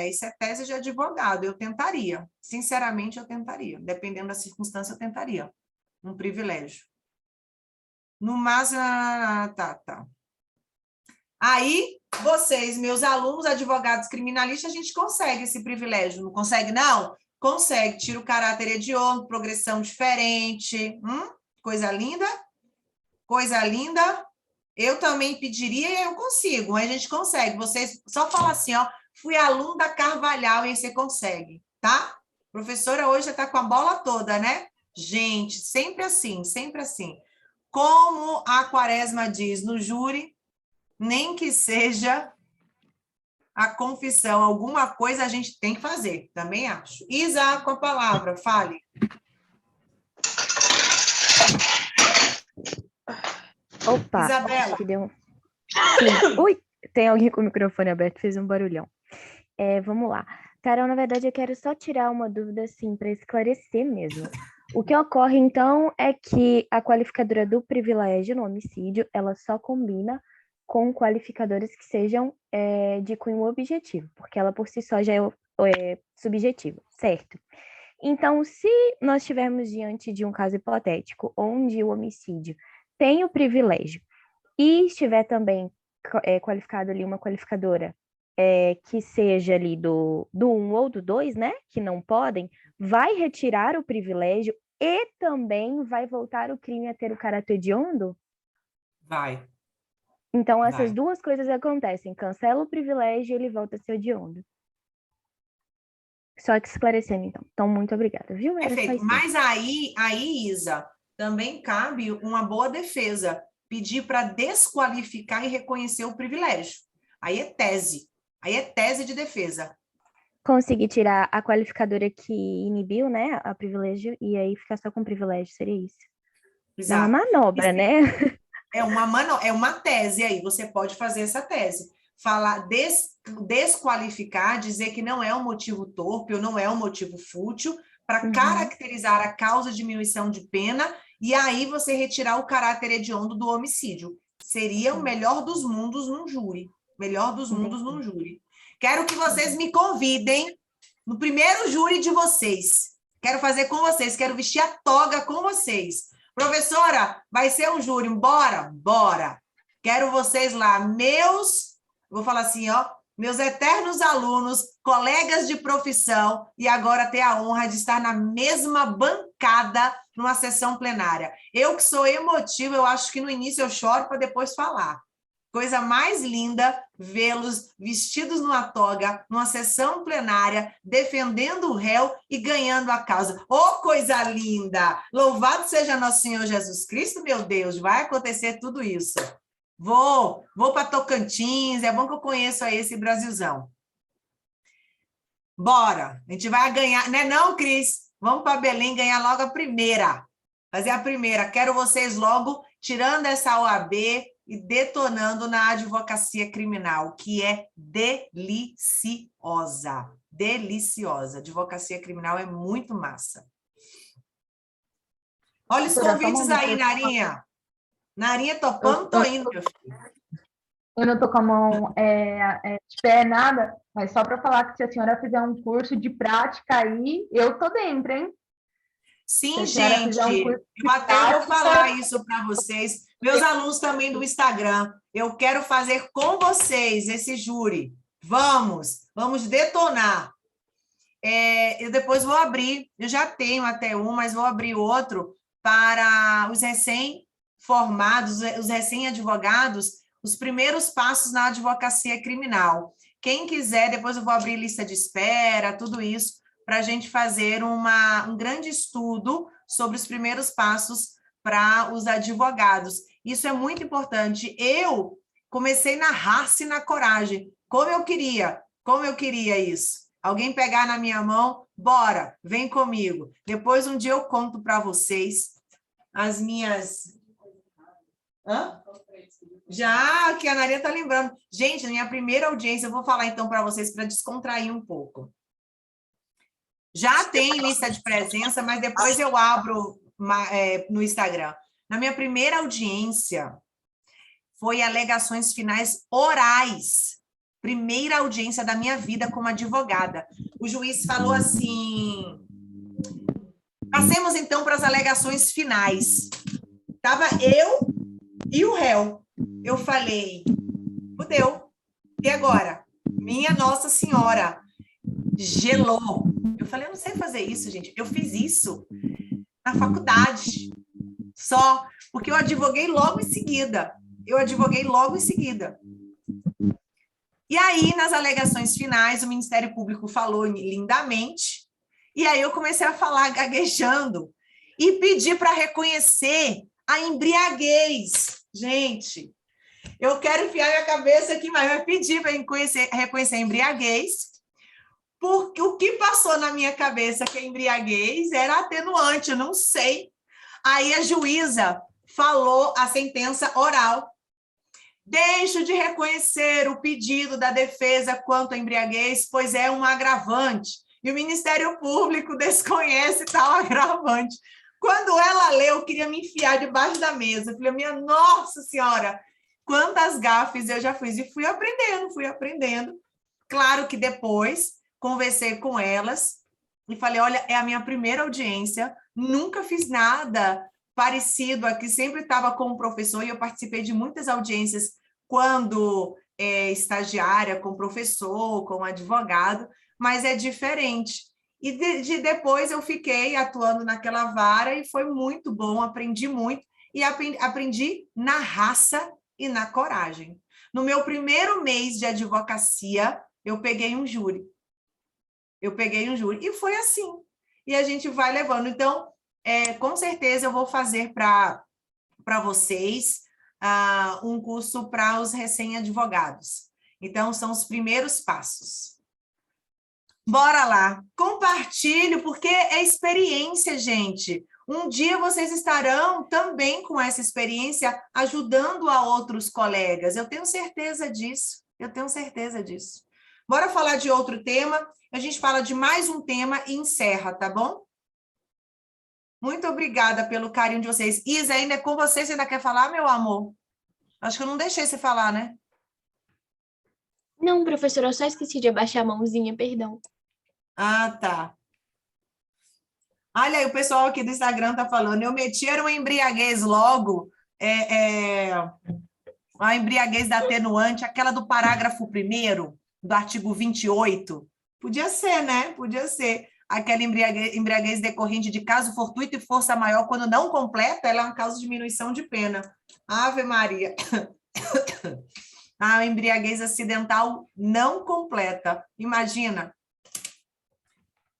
Isso é tese de advogado, eu tentaria. Sinceramente, eu tentaria. Dependendo da circunstância, eu tentaria um privilégio. No máximo... Tá. Aí, vocês, meus alunos, advogados criminalistas, a gente consegue esse privilégio. Não consegue, não? Consegue. Tira o caráter hediondo, progressão diferente. Coisa linda. Coisa linda. Eu também pediria e eu consigo. A gente consegue. Vocês só falam assim, ó, fui aluno da Carvalhal e você consegue, tá? Professora hoje já está com a bola toda, né? Gente, sempre assim, sempre assim. Como a Quaresma diz no júri, nem que seja a confissão, alguma coisa a gente tem que fazer, também acho. Isa, com a palavra, fale. Opa, Isabela. acho que deu... Sim. Ui, tem alguém com o microfone aberto, fez um barulhão. Vamos lá. Carol, na verdade, eu quero só tirar uma dúvida, assim, para esclarecer mesmo. O que ocorre, então, é que a qualificadora do privilégio no homicídio, ela só combina com qualificadores que sejam de cunho objetivo, porque ela por si só já é subjetiva, certo? Então, se nós estivermos diante de um caso hipotético, onde o homicídio tem o privilégio e estiver também qualificado ali uma qualificadora que seja ali do 1 ou do 2, né, que não podem, vai retirar o privilégio e também vai voltar o crime a ter o caráter hediondo? Vai. Então, essas duas coisas acontecem. Cancela o privilégio e ele volta a ser hediondo. Só que esclarecendo, então. Então, muito obrigada, viu? Perfeito. Mas aí, Isa, também cabe uma boa defesa. Pedir para desqualificar e reconhecer o privilégio. Aí é tese. Aí é tese de defesa. Conseguir tirar a qualificadora que inibiu, né, a privilégio, e aí ficar só com privilégio, seria isso? Exato. É uma manobra, né? É uma tese aí, você pode fazer essa tese. Falar, desqualificar, dizer que não é um motivo torpe ou não é um motivo fútil, para caracterizar a causa de diminuição de pena, e aí você retirar o caráter hediondo do homicídio. Seria o melhor dos mundos num júri. Melhor dos mundos num júri. Quero que vocês me convidem no primeiro júri de vocês. Quero fazer com vocês, quero vestir a toga com vocês. Professora, vai ser um júri, bora? Bora. Quero vocês lá, vou falar assim, ó, meus eternos alunos, colegas de profissão, e agora ter a honra de estar na mesma bancada numa sessão plenária. Eu que sou emotiva, eu acho que no início eu choro para depois falar. Coisa mais linda vê-los vestidos numa toga, numa sessão plenária, defendendo o réu e ganhando a causa. Oh, coisa linda! Louvado seja nosso Senhor Jesus Cristo, meu Deus, vai acontecer tudo isso. Vou para Tocantins, é bom que eu conheço aí esse Brasilzão. Bora, a gente vai ganhar, né não, Cris? Vamos para Belém ganhar logo a primeira. Fazer a primeira. Quero vocês logo tirando essa OAB e detonando na advocacia criminal, que é deliciosa. Deliciosa. Advocacia criminal é muito massa. Olha os convites aí, Narinha. Narinha topando, tô indo, meu filho. Eu não estou com a mão de pé, nada, mas só para falar que se a senhora fizer um curso de prática aí, eu tô dentro, hein? Sim, gente, eu até vou falar isso para vocês, meus alunos também do Instagram, eu quero fazer com vocês esse júri, vamos detonar. Eu depois vou abrir, eu já tenho até um, mas vou abrir outro para os recém-formados, os recém-advogados, os primeiros passos na advocacia criminal. Quem quiser, depois eu vou abrir lista de espera, tudo isso, para a gente fazer um grande estudo sobre os primeiros passos para os advogados. Isso é muito importante. Eu comecei na raça e na coragem. Como eu queria isso. Alguém pegar na minha mão, bora, vem comigo. Depois, um dia eu conto para vocês as minhas... Hã? Já, que a Narinha está lembrando. Gente, na minha primeira audiência, eu vou falar então para vocês, para descontrair um pouco. Já tem lista de presença, mas depois eu abro no Instagram. Na minha primeira audiência, foi alegações finais orais. Primeira audiência da minha vida como advogada. O juiz falou assim... Passemos então para as alegações finais. Estava eu e o réu. Eu falei, fudeu. E agora? Minha Nossa Senhora. Gelou. Eu falei, eu não sei fazer isso, gente. Eu fiz isso na faculdade. Só porque eu advoguei logo em seguida. E aí, nas alegações finais, o Ministério Público falou lindamente. E aí eu comecei a falar gaguejando e pedi para reconhecer a embriaguez. Gente, eu quero enfiar minha cabeça aqui, mas eu pedi para reconhecer a embriaguez, porque o que passou na minha cabeça que a embriaguez era atenuante, eu não sei. Aí a juíza falou a sentença oral. Deixo de reconhecer o pedido da defesa quanto à embriaguez, pois é um agravante, e o Ministério Público desconhece tal agravante. Quando ela leu, eu queria me enfiar debaixo da mesa. Eu falei, minha Nossa Senhora, quantas gafes eu já fiz. E fui aprendendo. Claro que depois conversei com elas e falei, olha, é a minha primeira audiência, nunca fiz nada parecido aqui, sempre estava com o professor e eu participei de muitas audiências quando estagiária, com professor, com advogado, mas é diferente. E depois eu fiquei atuando naquela vara e foi muito bom, aprendi muito e aprendi na raça e na coragem. No meu primeiro mês de advocacia, eu peguei um júri. E foi assim. E a gente vai levando. Então, com certeza eu vou fazer para vocês um curso para os recém-advogados. Então, são os primeiros passos. Bora lá, compartilho, porque é experiência, gente. Um dia vocês estarão também com essa experiência, ajudando a outros colegas. Eu tenho certeza disso, Bora falar de outro tema, a gente fala de mais um tema e encerra, tá bom? Muito obrigada pelo carinho de vocês. Isa, ainda é com você, você ainda quer falar, meu amor? Acho que eu não deixei você falar, né? Não, professora, eu só esqueci de abaixar a mãozinha, perdão. Ah, tá. Olha aí, o pessoal aqui do Instagram tá falando, eu meti uma embriaguez logo, a embriaguez da atenuante, aquela do parágrafo 1º, do artigo 28. Podia ser, né? Podia ser. Aquela embriaguez decorrente de caso fortuito e força maior, quando não completa, ela é uma causa de diminuição de pena. Ave Maria. A embriaguez acidental não completa. Imagina.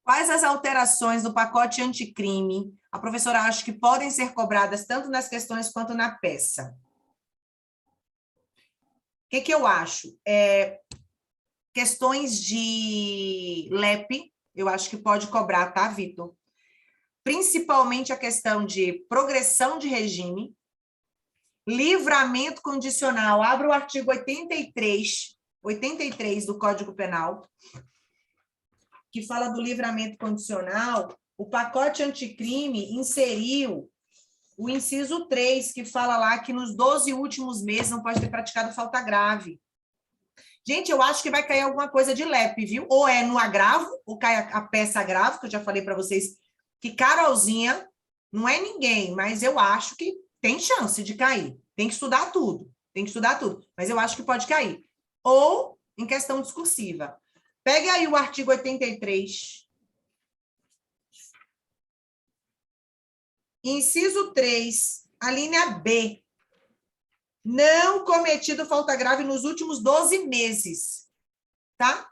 Quais as alterações do pacote anticrime a professora acha que podem ser cobradas tanto nas questões quanto na peça? O que eu acho? Questões de LEP, eu acho que pode cobrar, tá, Vitor? Principalmente a questão de progressão de regime, livramento condicional. Abra o artigo 83 do Código Penal, que fala do livramento condicional. O pacote anticrime inseriu o inciso 3, que fala lá que nos 12 últimos meses não pode ter praticado falta grave. Gente, eu acho que vai cair alguma coisa de LEP, viu? Ou é no agravo, ou cai a peça agravo, que eu já falei para vocês, que Carolzinha não é ninguém, mas eu acho que tem chance de cair. Tem que estudar tudo, mas eu acho que pode cair. Ou em questão discursiva. Pegue aí o artigo 83. Inciso 3, a linha B. Não cometido falta grave nos últimos 12 meses. Tá?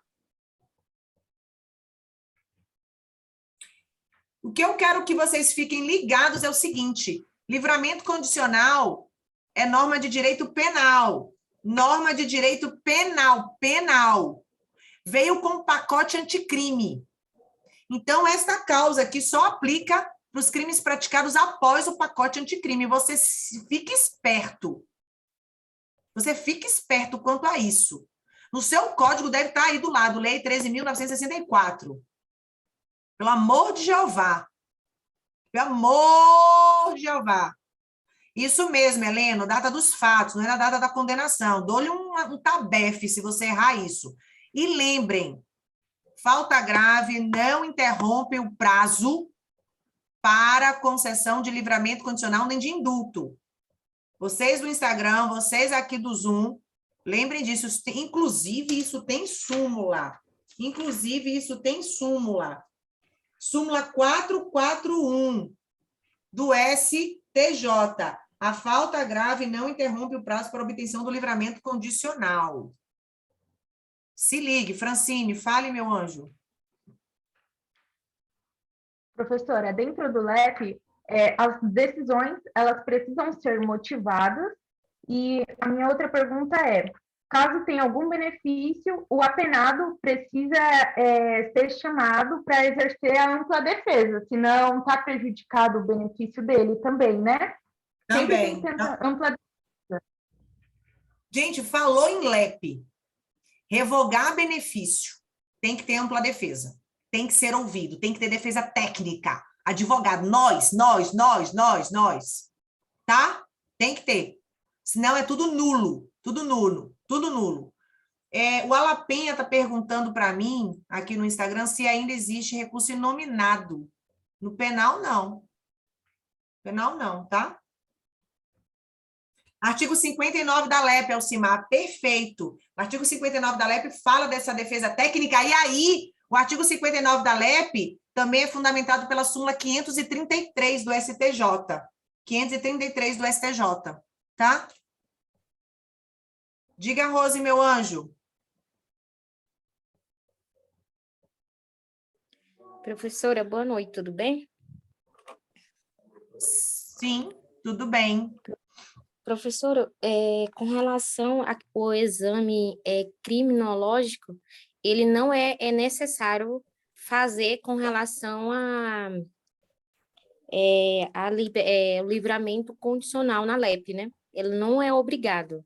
O que eu quero que vocês fiquem ligados é o seguinte: livramento condicional é norma de direito penal. Norma de direito penal. Veio com pacote anticrime. Então, esta causa aqui só aplica para os crimes praticados após o pacote anticrime. Você fica esperto. Você fica esperto quanto a isso. No seu código deve estar aí do lado, Lei 13.964. Pelo amor de Jeová. Pelo amor de Jeová. Isso mesmo, Heleno, data dos fatos, não é a data da condenação. Dou-lhe um tabefe se você errar isso. E lembrem, falta grave não interrompe o prazo para concessão de livramento condicional nem de indulto. Vocês do Instagram, vocês aqui do Zoom, lembrem disso. Inclusive, isso tem súmula. Súmula 441 do STJ. A falta grave não interrompe o prazo para obtenção do livramento condicional. Se ligue, Francine, fale, meu anjo. Professora, dentro do LEP, as decisões, elas precisam ser motivadas, e a minha outra pergunta é, caso tenha algum benefício, o apenado precisa ser chamado para exercer a ampla defesa, senão está prejudicado o benefício dele também, né? Também. Ampla defesa. Gente, falou em LEP. Revogar benefício. Tem que ter ampla defesa. Tem que ser ouvido. Tem que ter defesa técnica. Advogado. Nós. Tá? Tem que ter. Senão é tudo nulo. O Alapenha está perguntando para mim, aqui no Instagram, se ainda existe recurso inominado. No penal, não. Tá? Artigo 59 da LEP, Alcimar, perfeito. O artigo 59 da LEP fala dessa defesa técnica, e aí, o artigo 59 da LEP também é fundamentado pela súmula 533 do STJ. 533 do STJ, tá? Diga, Rose, meu anjo. Professora, boa noite, tudo bem? Sim, tudo bem. Professora, com relação ao exame criminológico, ele não é necessário fazer com relação ao livramento condicional na LEP, né? Ele não é obrigado.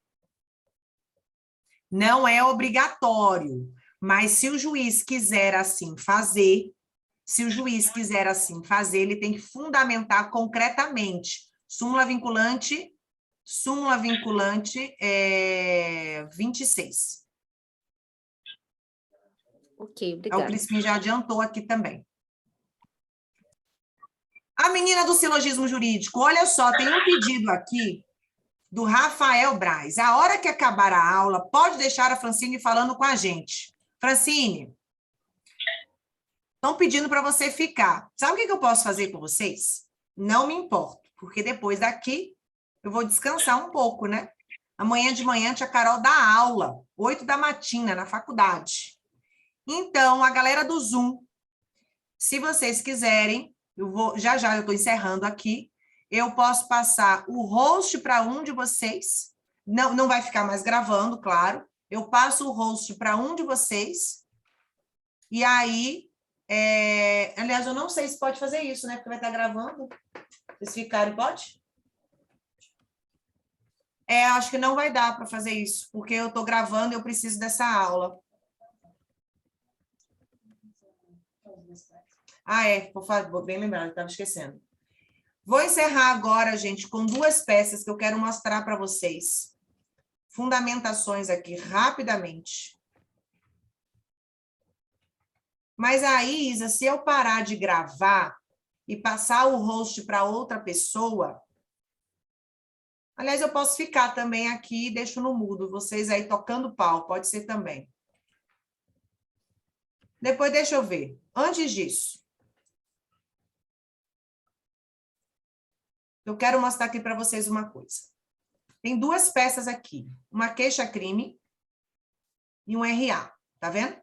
Não é obrigatório, mas se o juiz quiser assim fazer, ele tem que fundamentar concretamente. Súmula vinculante 26. Ok, obrigada. O Crispim já adiantou aqui também. A menina do silogismo jurídico, olha só, tem um pedido aqui do Rafael Braz. A hora que acabar a aula, pode deixar a Francine falando com a gente. Francine, estão pedindo para você ficar. Sabe o que eu posso fazer por vocês? Não me importo, porque depois daqui eu vou descansar um pouco, né? Amanhã de manhã, a tia Carol dá aula, 8 da matina, na faculdade. Então, a galera do Zoom, se vocês quiserem, já eu estou encerrando aqui, eu posso passar o host para um de vocês, não vai ficar mais gravando, claro, eu passo o host para um de vocês, e aí, aliás, eu não sei se pode fazer isso, né, porque vai estar gravando, vocês ficarem, pode? Acho que não vai dar para fazer isso, porque eu estou gravando e eu preciso dessa aula. Por favor, bem lembrado, estava esquecendo. Vou encerrar agora, gente, com 2 peças que eu quero mostrar para vocês. Fundamentações aqui, rapidamente. Mas aí, Isa, se eu parar de gravar e passar o host para outra pessoa... Aliás, eu posso ficar também aqui e deixo no mudo. Vocês aí tocando pau, pode ser também. Depois, deixa eu ver. Antes disso, eu quero mostrar aqui para vocês uma coisa. Tem 2 peças aqui. Uma queixa-crime e um RA. Tá vendo?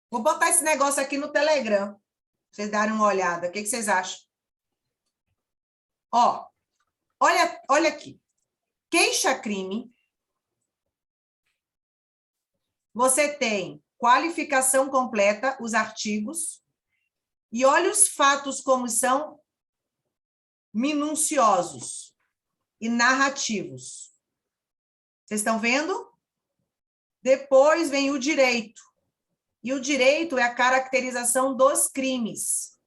Vou botar esse negócio aqui no Telegram. Vocês darem uma olhada. O que vocês acham? Olha aqui. Queixa-crime. Você tem qualificação completa, os artigos. E olha os fatos como são minuciosos e narrativos. Vocês estão vendo? Depois vem o direito. E o direito é a caracterização dos crimes,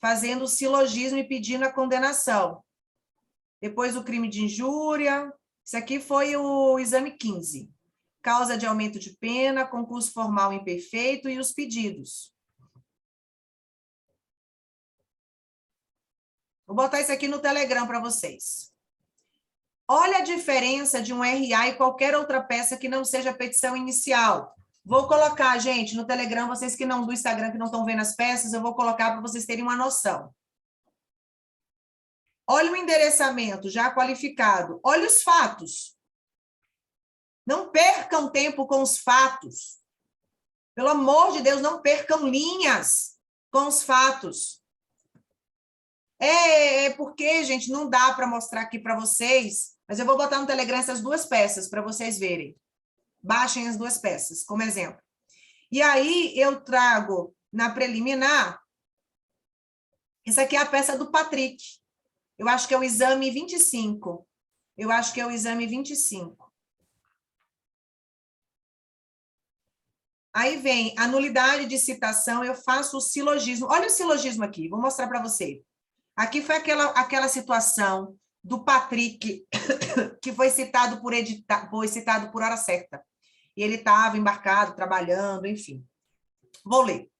fazendo o silogismo e pedindo a condenação. Depois o crime de injúria. Isso aqui foi o exame 15. Causa de aumento de pena, concurso formal imperfeito e os pedidos. Vou botar isso aqui no Telegram para vocês. Olha a diferença de um RA e qualquer outra peça que não seja petição inicial. Vou colocar, gente, no Telegram, vocês que não, do Instagram, que não estão vendo as peças, eu vou colocar para vocês terem uma noção. Olha o endereçamento já qualificado. Olha os fatos. Não percam tempo com os fatos. Pelo amor de Deus, não percam linhas com os fatos. Porque, gente, não dá para mostrar aqui para vocês, mas eu vou botar no Telegram essas 2 peças para vocês verem. Baixem as 2 peças, como exemplo. E aí, eu trago na preliminar, essa aqui é a peça do Patrick. Eu acho que é o exame 25. Aí vem a nulidade de citação, eu faço o silogismo. Olha o silogismo aqui, vou mostrar para você. Aqui foi aquela situação do Patrick, que foi citado por hora certa. E ele estava embarcado, trabalhando, enfim. Vou ler.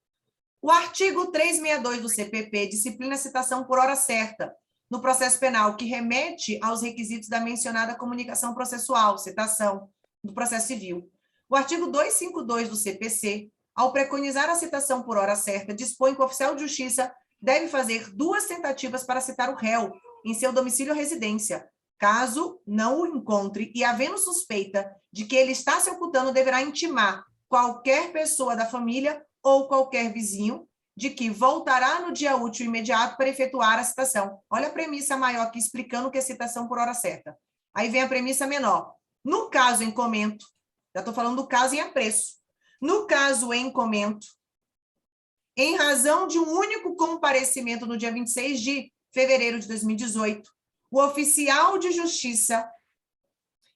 O artigo 362 do CPP disciplina a citação por hora certa no processo penal, que remete aos requisitos da mencionada comunicação processual, citação, do processo civil. O artigo 252 do CPC, ao preconizar a citação por hora certa, dispõe que o oficial de justiça deve fazer 2 tentativas para citar o réu em seu domicílio ou residência. Caso não o encontre e havendo suspeita de que ele está se ocultando, deverá intimar qualquer pessoa da família ou qualquer vizinho de que voltará no dia útil imediato para efetuar a citação. Olha a premissa maior aqui explicando o que é citação por hora certa. Aí vem a premissa menor. No caso em comento, já estou falando do caso em apreço. No caso em comento, em razão de um único comparecimento no dia 26 de fevereiro de 2018, o oficial de justiça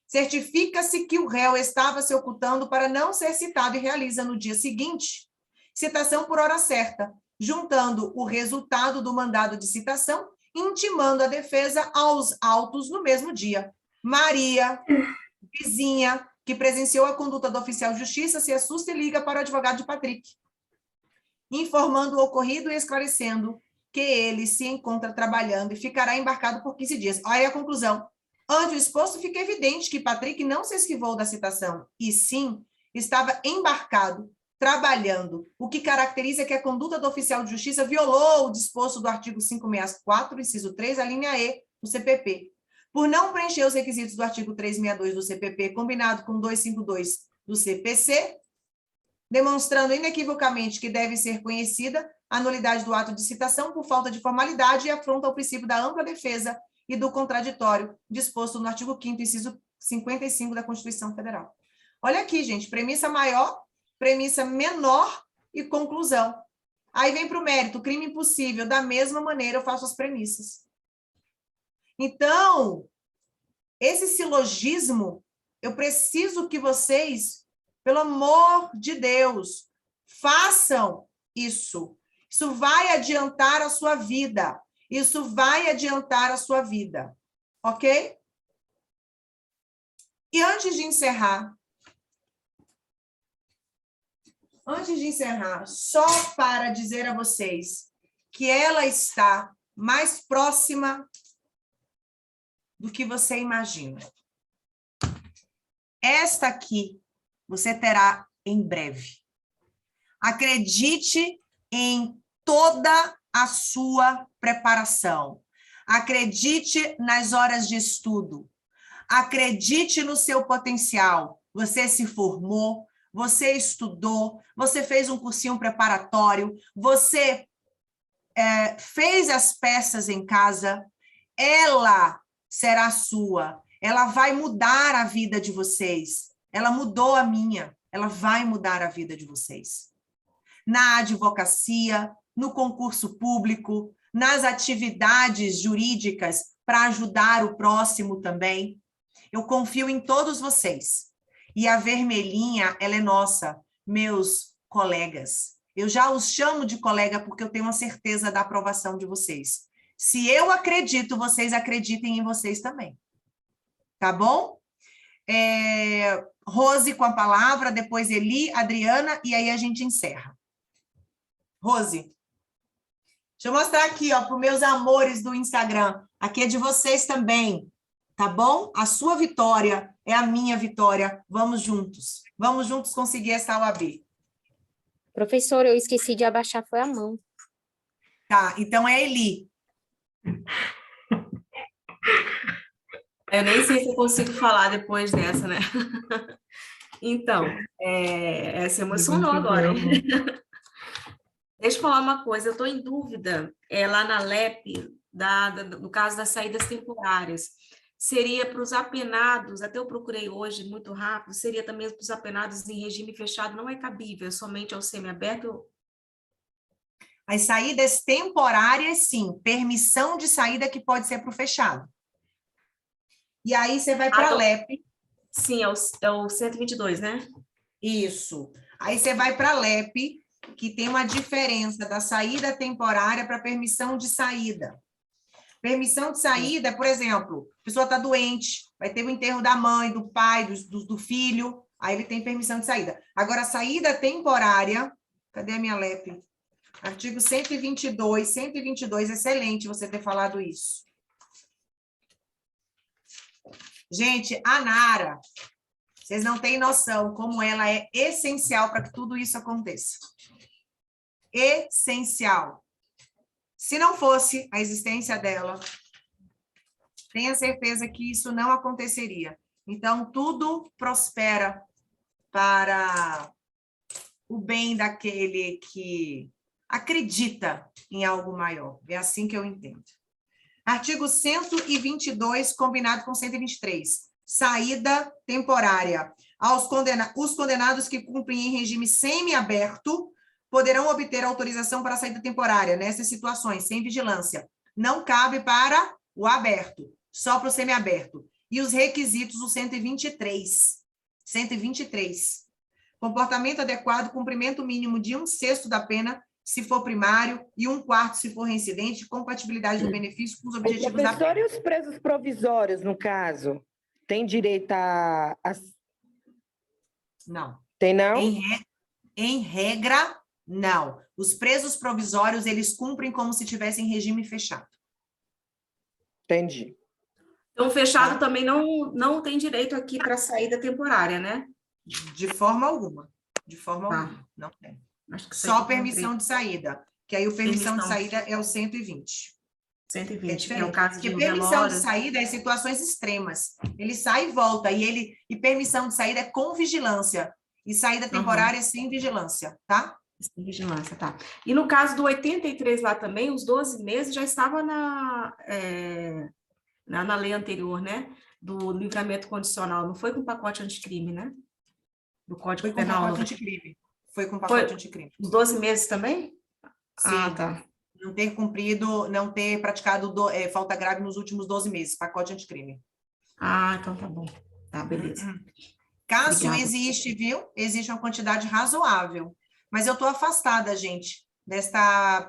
certifica-se que o réu estava se ocultando para não ser citado e realiza no dia seguinte citação por hora certa, juntando o resultado do mandado de citação e intimando a defesa aos autos no mesmo dia. Maria, vizinha, que presenciou a conduta do oficial de justiça, se assusta e liga para o advogado de Patrick, informando o ocorrido e esclarecendo que ele se encontra trabalhando e ficará embarcado por 15 dias. Olha a conclusão. Ante o exposto, fica evidente que Patrick não se esquivou da citação, e sim estava embarcado, trabalhando, o que caracteriza que a conduta do oficial de justiça violou o disposto do artigo 564, inciso 3, a linha E, do CPP, por não preencher os requisitos do artigo 362 do CPP, combinado com 252 do CPC, demonstrando inequivocamente que deve ser conhecida a nulidade do ato de citação por falta de formalidade e afronta ao princípio da ampla defesa e do contraditório disposto no artigo 5º, inciso 55 da Constituição Federal. Olha aqui, gente, premissa maior, premissa menor e conclusão. Aí vem para o mérito, crime impossível. Da mesma maneira, eu faço as premissas. Então, esse silogismo, eu preciso que vocês, pelo amor de Deus, façam isso. Isso vai adiantar a sua vida. Isso vai adiantar a sua vida. Ok? E antes de encerrar, só para dizer a vocês que ela está mais próxima do que você imagina. Esta aqui você terá em breve. Acredite em toda a sua preparação. Acredite nas horas de estudo. Acredite no seu potencial. Você se formou, você estudou, você fez um cursinho preparatório, você fez as peças em casa, ela será sua. Ela vai mudar a vida de vocês. Ela mudou a minha. Ela vai mudar a vida de vocês. Na advocacia, no concurso público, nas atividades jurídicas para ajudar o próximo também. Eu confio em todos vocês. E a vermelhinha, ela é nossa, meus colegas. Eu já os chamo de colega porque eu tenho uma certeza da aprovação de vocês. Se eu acredito, vocês acreditem em vocês também. Tá bom? Rose com a palavra, depois Eli, Adriana, e aí a gente encerra. Rose. Deixa eu mostrar aqui, ó, para os meus amores do Instagram. Aqui é de vocês também, tá bom? A sua vitória é a minha vitória. Vamos juntos. Vamos juntos conseguir essa OAB. Professora, eu esqueci de abaixar, foi a mão. Tá, então é Eli. Eu nem sei se eu consigo falar depois dessa, né? Então, se emocionou agora. Deixa eu falar uma coisa, eu estou em dúvida, lá na LEP, no caso das saídas temporárias, seria para os apenados, até eu procurei hoje, muito rápido, seria também para os apenados em regime fechado, não é cabível, somente ao semiaberto? As saídas temporárias, sim, permissão de saída que pode ser para o fechado. E aí você vai para a LEP. Sim, é o 122, né? Isso. Aí você vai para a LEP, que tem uma diferença da saída temporária para permissão de saída. Permissão de saída, por exemplo, a pessoa está doente, vai ter o enterro da mãe, do pai, do filho, aí ele tem permissão de saída. Agora, a saída temporária, cadê a minha LEP? Artigo 122, excelente você ter falado isso. Gente, a Nara, vocês não têm noção como ela é essencial para que tudo isso aconteça. Essencial. Se não fosse a existência dela, tenha certeza que isso não aconteceria. Então, tudo prospera para o bem daquele que acredita em algo maior. É assim que eu entendo. Artigo 122, combinado com 123. Saída temporária. Os condenados que cumprem em regime semiaberto poderão obter autorização para saída temporária nessas situações, sem vigilância. Não cabe para o aberto, só para o semiaberto. E os requisitos, o 123. 123. Comportamento adequado, cumprimento mínimo de 1/6 da pena, se for primário, e 1/4 se for reincidente, compatibilidade do benefício com os objetivos da pena. Professor, e os presos provisórios, no caso? Tem direito a... Não. Tem não? Em regra, não. Os presos provisórios, eles cumprem como se tivessem regime fechado. Entendi. Então, fechado também não tem direito aqui para saída temporária, né? De forma alguma. de forma Tá. alguma, não tem. Acho que isso Só aqui tem permissão de saída, que aí o permissão de Permissão. saída é o 120. 120. É É diferente. o caso de Porque permissão de velório. saída é situações extremas. Ele sai e volta, e permissão de saída é com vigilância. E saída temporária é sem vigilância, tá? Sem vigilância, tá. E no caso do 83 lá também, os 12 meses já estava na lei anterior, né? Do livramento condicional. Não foi com o pacote anticrime, né? Do Código Foi com Penal. pacote anticrime. Foi com pacote anticrime. Os 12 meses também? Sim. Ah, tá. Não ter cumprido, não ter praticado falta grave nos últimos 12 meses, pacote anticrime. Ah, então tá bom. Tá, beleza. Caso Obrigada. existe, viu? Existe uma quantidade razoável. Mas eu estou afastada, gente,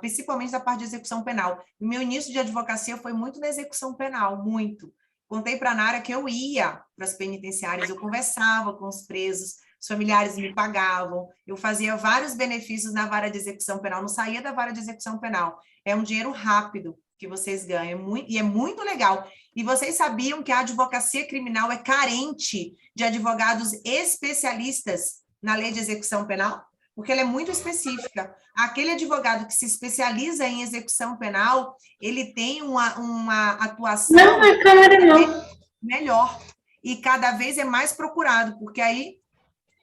principalmente da parte de execução penal. O meu início de advocacia foi muito na execução penal, muito. Contei para a Nara que eu ia para as penitenciárias, eu conversava com os presos, os familiares me pagavam, eu fazia vários benefícios na vara de execução penal, não saía da vara de execução penal. É um dinheiro rápido que vocês ganham, e é muito legal. E vocês sabiam que a advocacia criminal é carente de advogados especialistas na lei de execução penal? Porque ela é muito específica. Aquele advogado que se especializa em execução penal, ele tem uma atuação melhor. E cada vez é mais procurado, porque aí,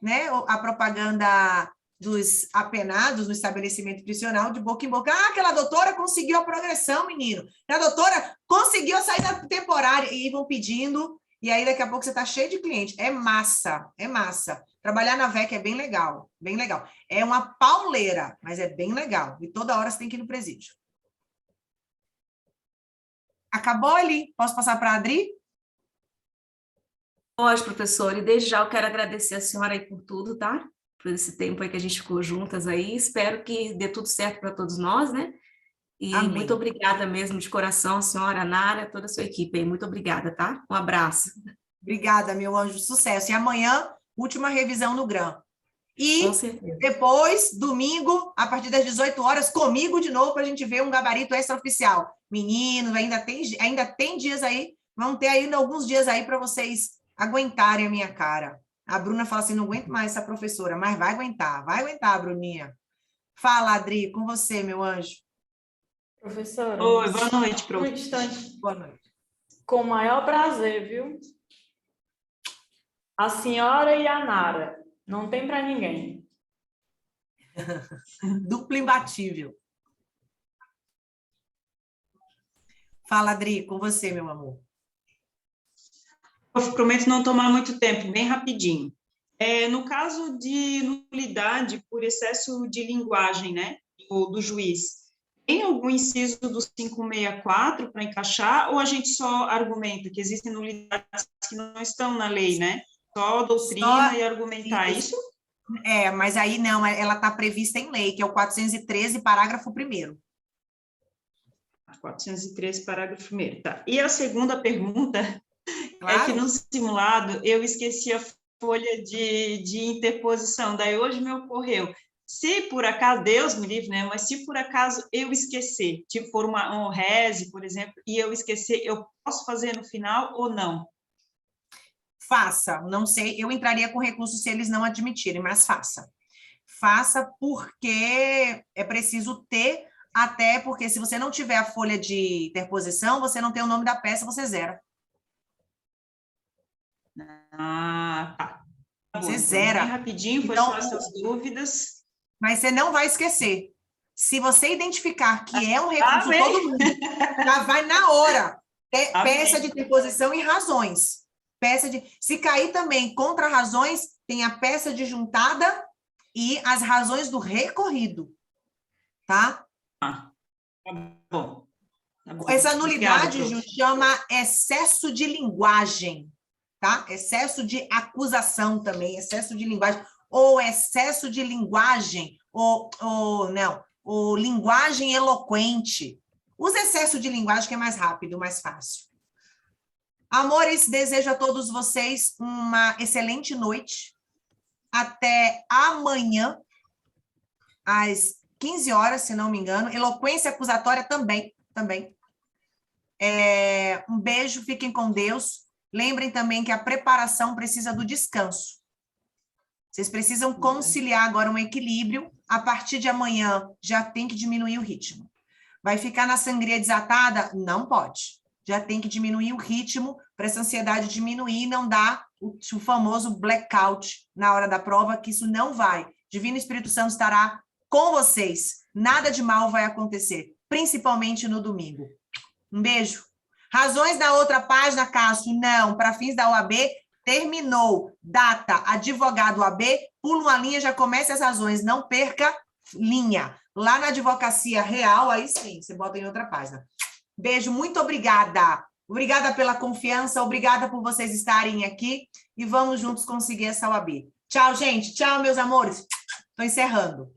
né, a propaganda dos apenados no estabelecimento prisional, de boca em boca. Ah, aquela doutora conseguiu a progressão, menino. A doutora conseguiu a saída temporária. E vão pedindo, e aí daqui a pouco você está cheio de cliente. É massa, é massa. Trabalhar na VEC é bem legal, bem legal. É uma pauleira, mas é bem legal. E toda hora você tem que ir no presídio. Acabou ali? Posso passar para a Adri? Pode, professor. E desde já eu quero agradecer a senhora aí por tudo, tá? Por esse tempo aí que a gente ficou juntas aí. Espero que dê tudo certo para todos nós, né? E Amém. Muito obrigada mesmo de coração, senhora Nara, toda a sua equipe aí. Muito obrigada, tá? Um abraço. Obrigada, meu anjo, sucesso. E amanhã, última revisão no GRAM. E Com certeza. depois, domingo, a partir das 18 horas, comigo de novo, para a gente ver um gabarito extraoficial. Menino, ainda tem dias aí, vão ter ainda alguns dias aí para vocês aguentarem a minha cara. A Bruna fala assim, não aguento mais essa professora, mas vai aguentar, Bruninha. Fala, Adri, com você, meu anjo. Professora. Oi, boa noite, Um prof. instante. Boa noite. Com o maior prazer, viu? A senhora e a Nara. Não tem para ninguém. Duplo imbatível. Fala, Adri, com você, meu amor. Eu prometo não tomar muito tempo, bem rapidinho. No caso de nulidade por excesso de linguagem, né, do juiz, tem algum inciso do 564 para encaixar, ou a gente só argumenta que existem nulidades que não estão na lei, né? Só doutrina e argumentar isso? Mas aí não, ela está prevista em lei, que é o 413, parágrafo 1º. 413, parágrafo 1º, tá. E a segunda pergunta Claro. é que no simulado eu esqueci a folha de interposição, daí hoje me ocorreu. Se por acaso, Deus me livre, né? Mas se por acaso eu esquecer, tipo for um reze, por exemplo, e eu esquecer, eu posso fazer no final ou não? Faça, não sei, eu entraria com recurso se eles não admitirem, mas faça. Faça porque é preciso ter, até porque se você não tiver a folha de interposição, você não tem o nome da peça, você zera. Ah, tá. Você Então, zera. bem rapidinho, foi Então, só essas dúvidas. Mas você não vai esquecer. Se você identificar que é um recurso, todo mundo já vai na hora. Peça de interposição e razões. Se cair também contra razões, tem a peça de juntada e as razões do recorrido. Tá? Tá bom. Tá bom. Essa nulidade, Obrigada, Ju, chama excesso de linguagem. Tá? Excesso de acusação também, excesso de linguagem. Ou excesso de linguagem, ou linguagem eloquente. Usa excesso de linguagem que é mais rápido, mais fácil. Amores, desejo a todos vocês uma excelente noite. Até amanhã, às 15 horas, se não me engano. Eloquência acusatória também. Um beijo, fiquem com Deus. Lembrem também que a preparação precisa do descanso. Vocês precisam conciliar agora um equilíbrio. A partir de amanhã, já tem que diminuir o ritmo. Vai ficar na sangria desatada? Não pode. Já tem que diminuir o ritmo para essa ansiedade diminuir e não dar o famoso blackout na hora da prova, que isso não vai. Divino Espírito Santo estará com vocês. Nada de mal vai acontecer, principalmente no domingo. Um beijo. Razões da outra página, Cássio? Não. Para fins da OAB, terminou. Data, advogado OAB, pula uma linha, já começa as razões. Não perca linha. Lá na advocacia real, aí sim, você bota em outra página. Beijo, muito obrigada. Obrigada pela confiança, obrigada por vocês estarem aqui e vamos juntos conseguir essa OAB. Tchau, gente. Tchau, meus amores. Estou encerrando.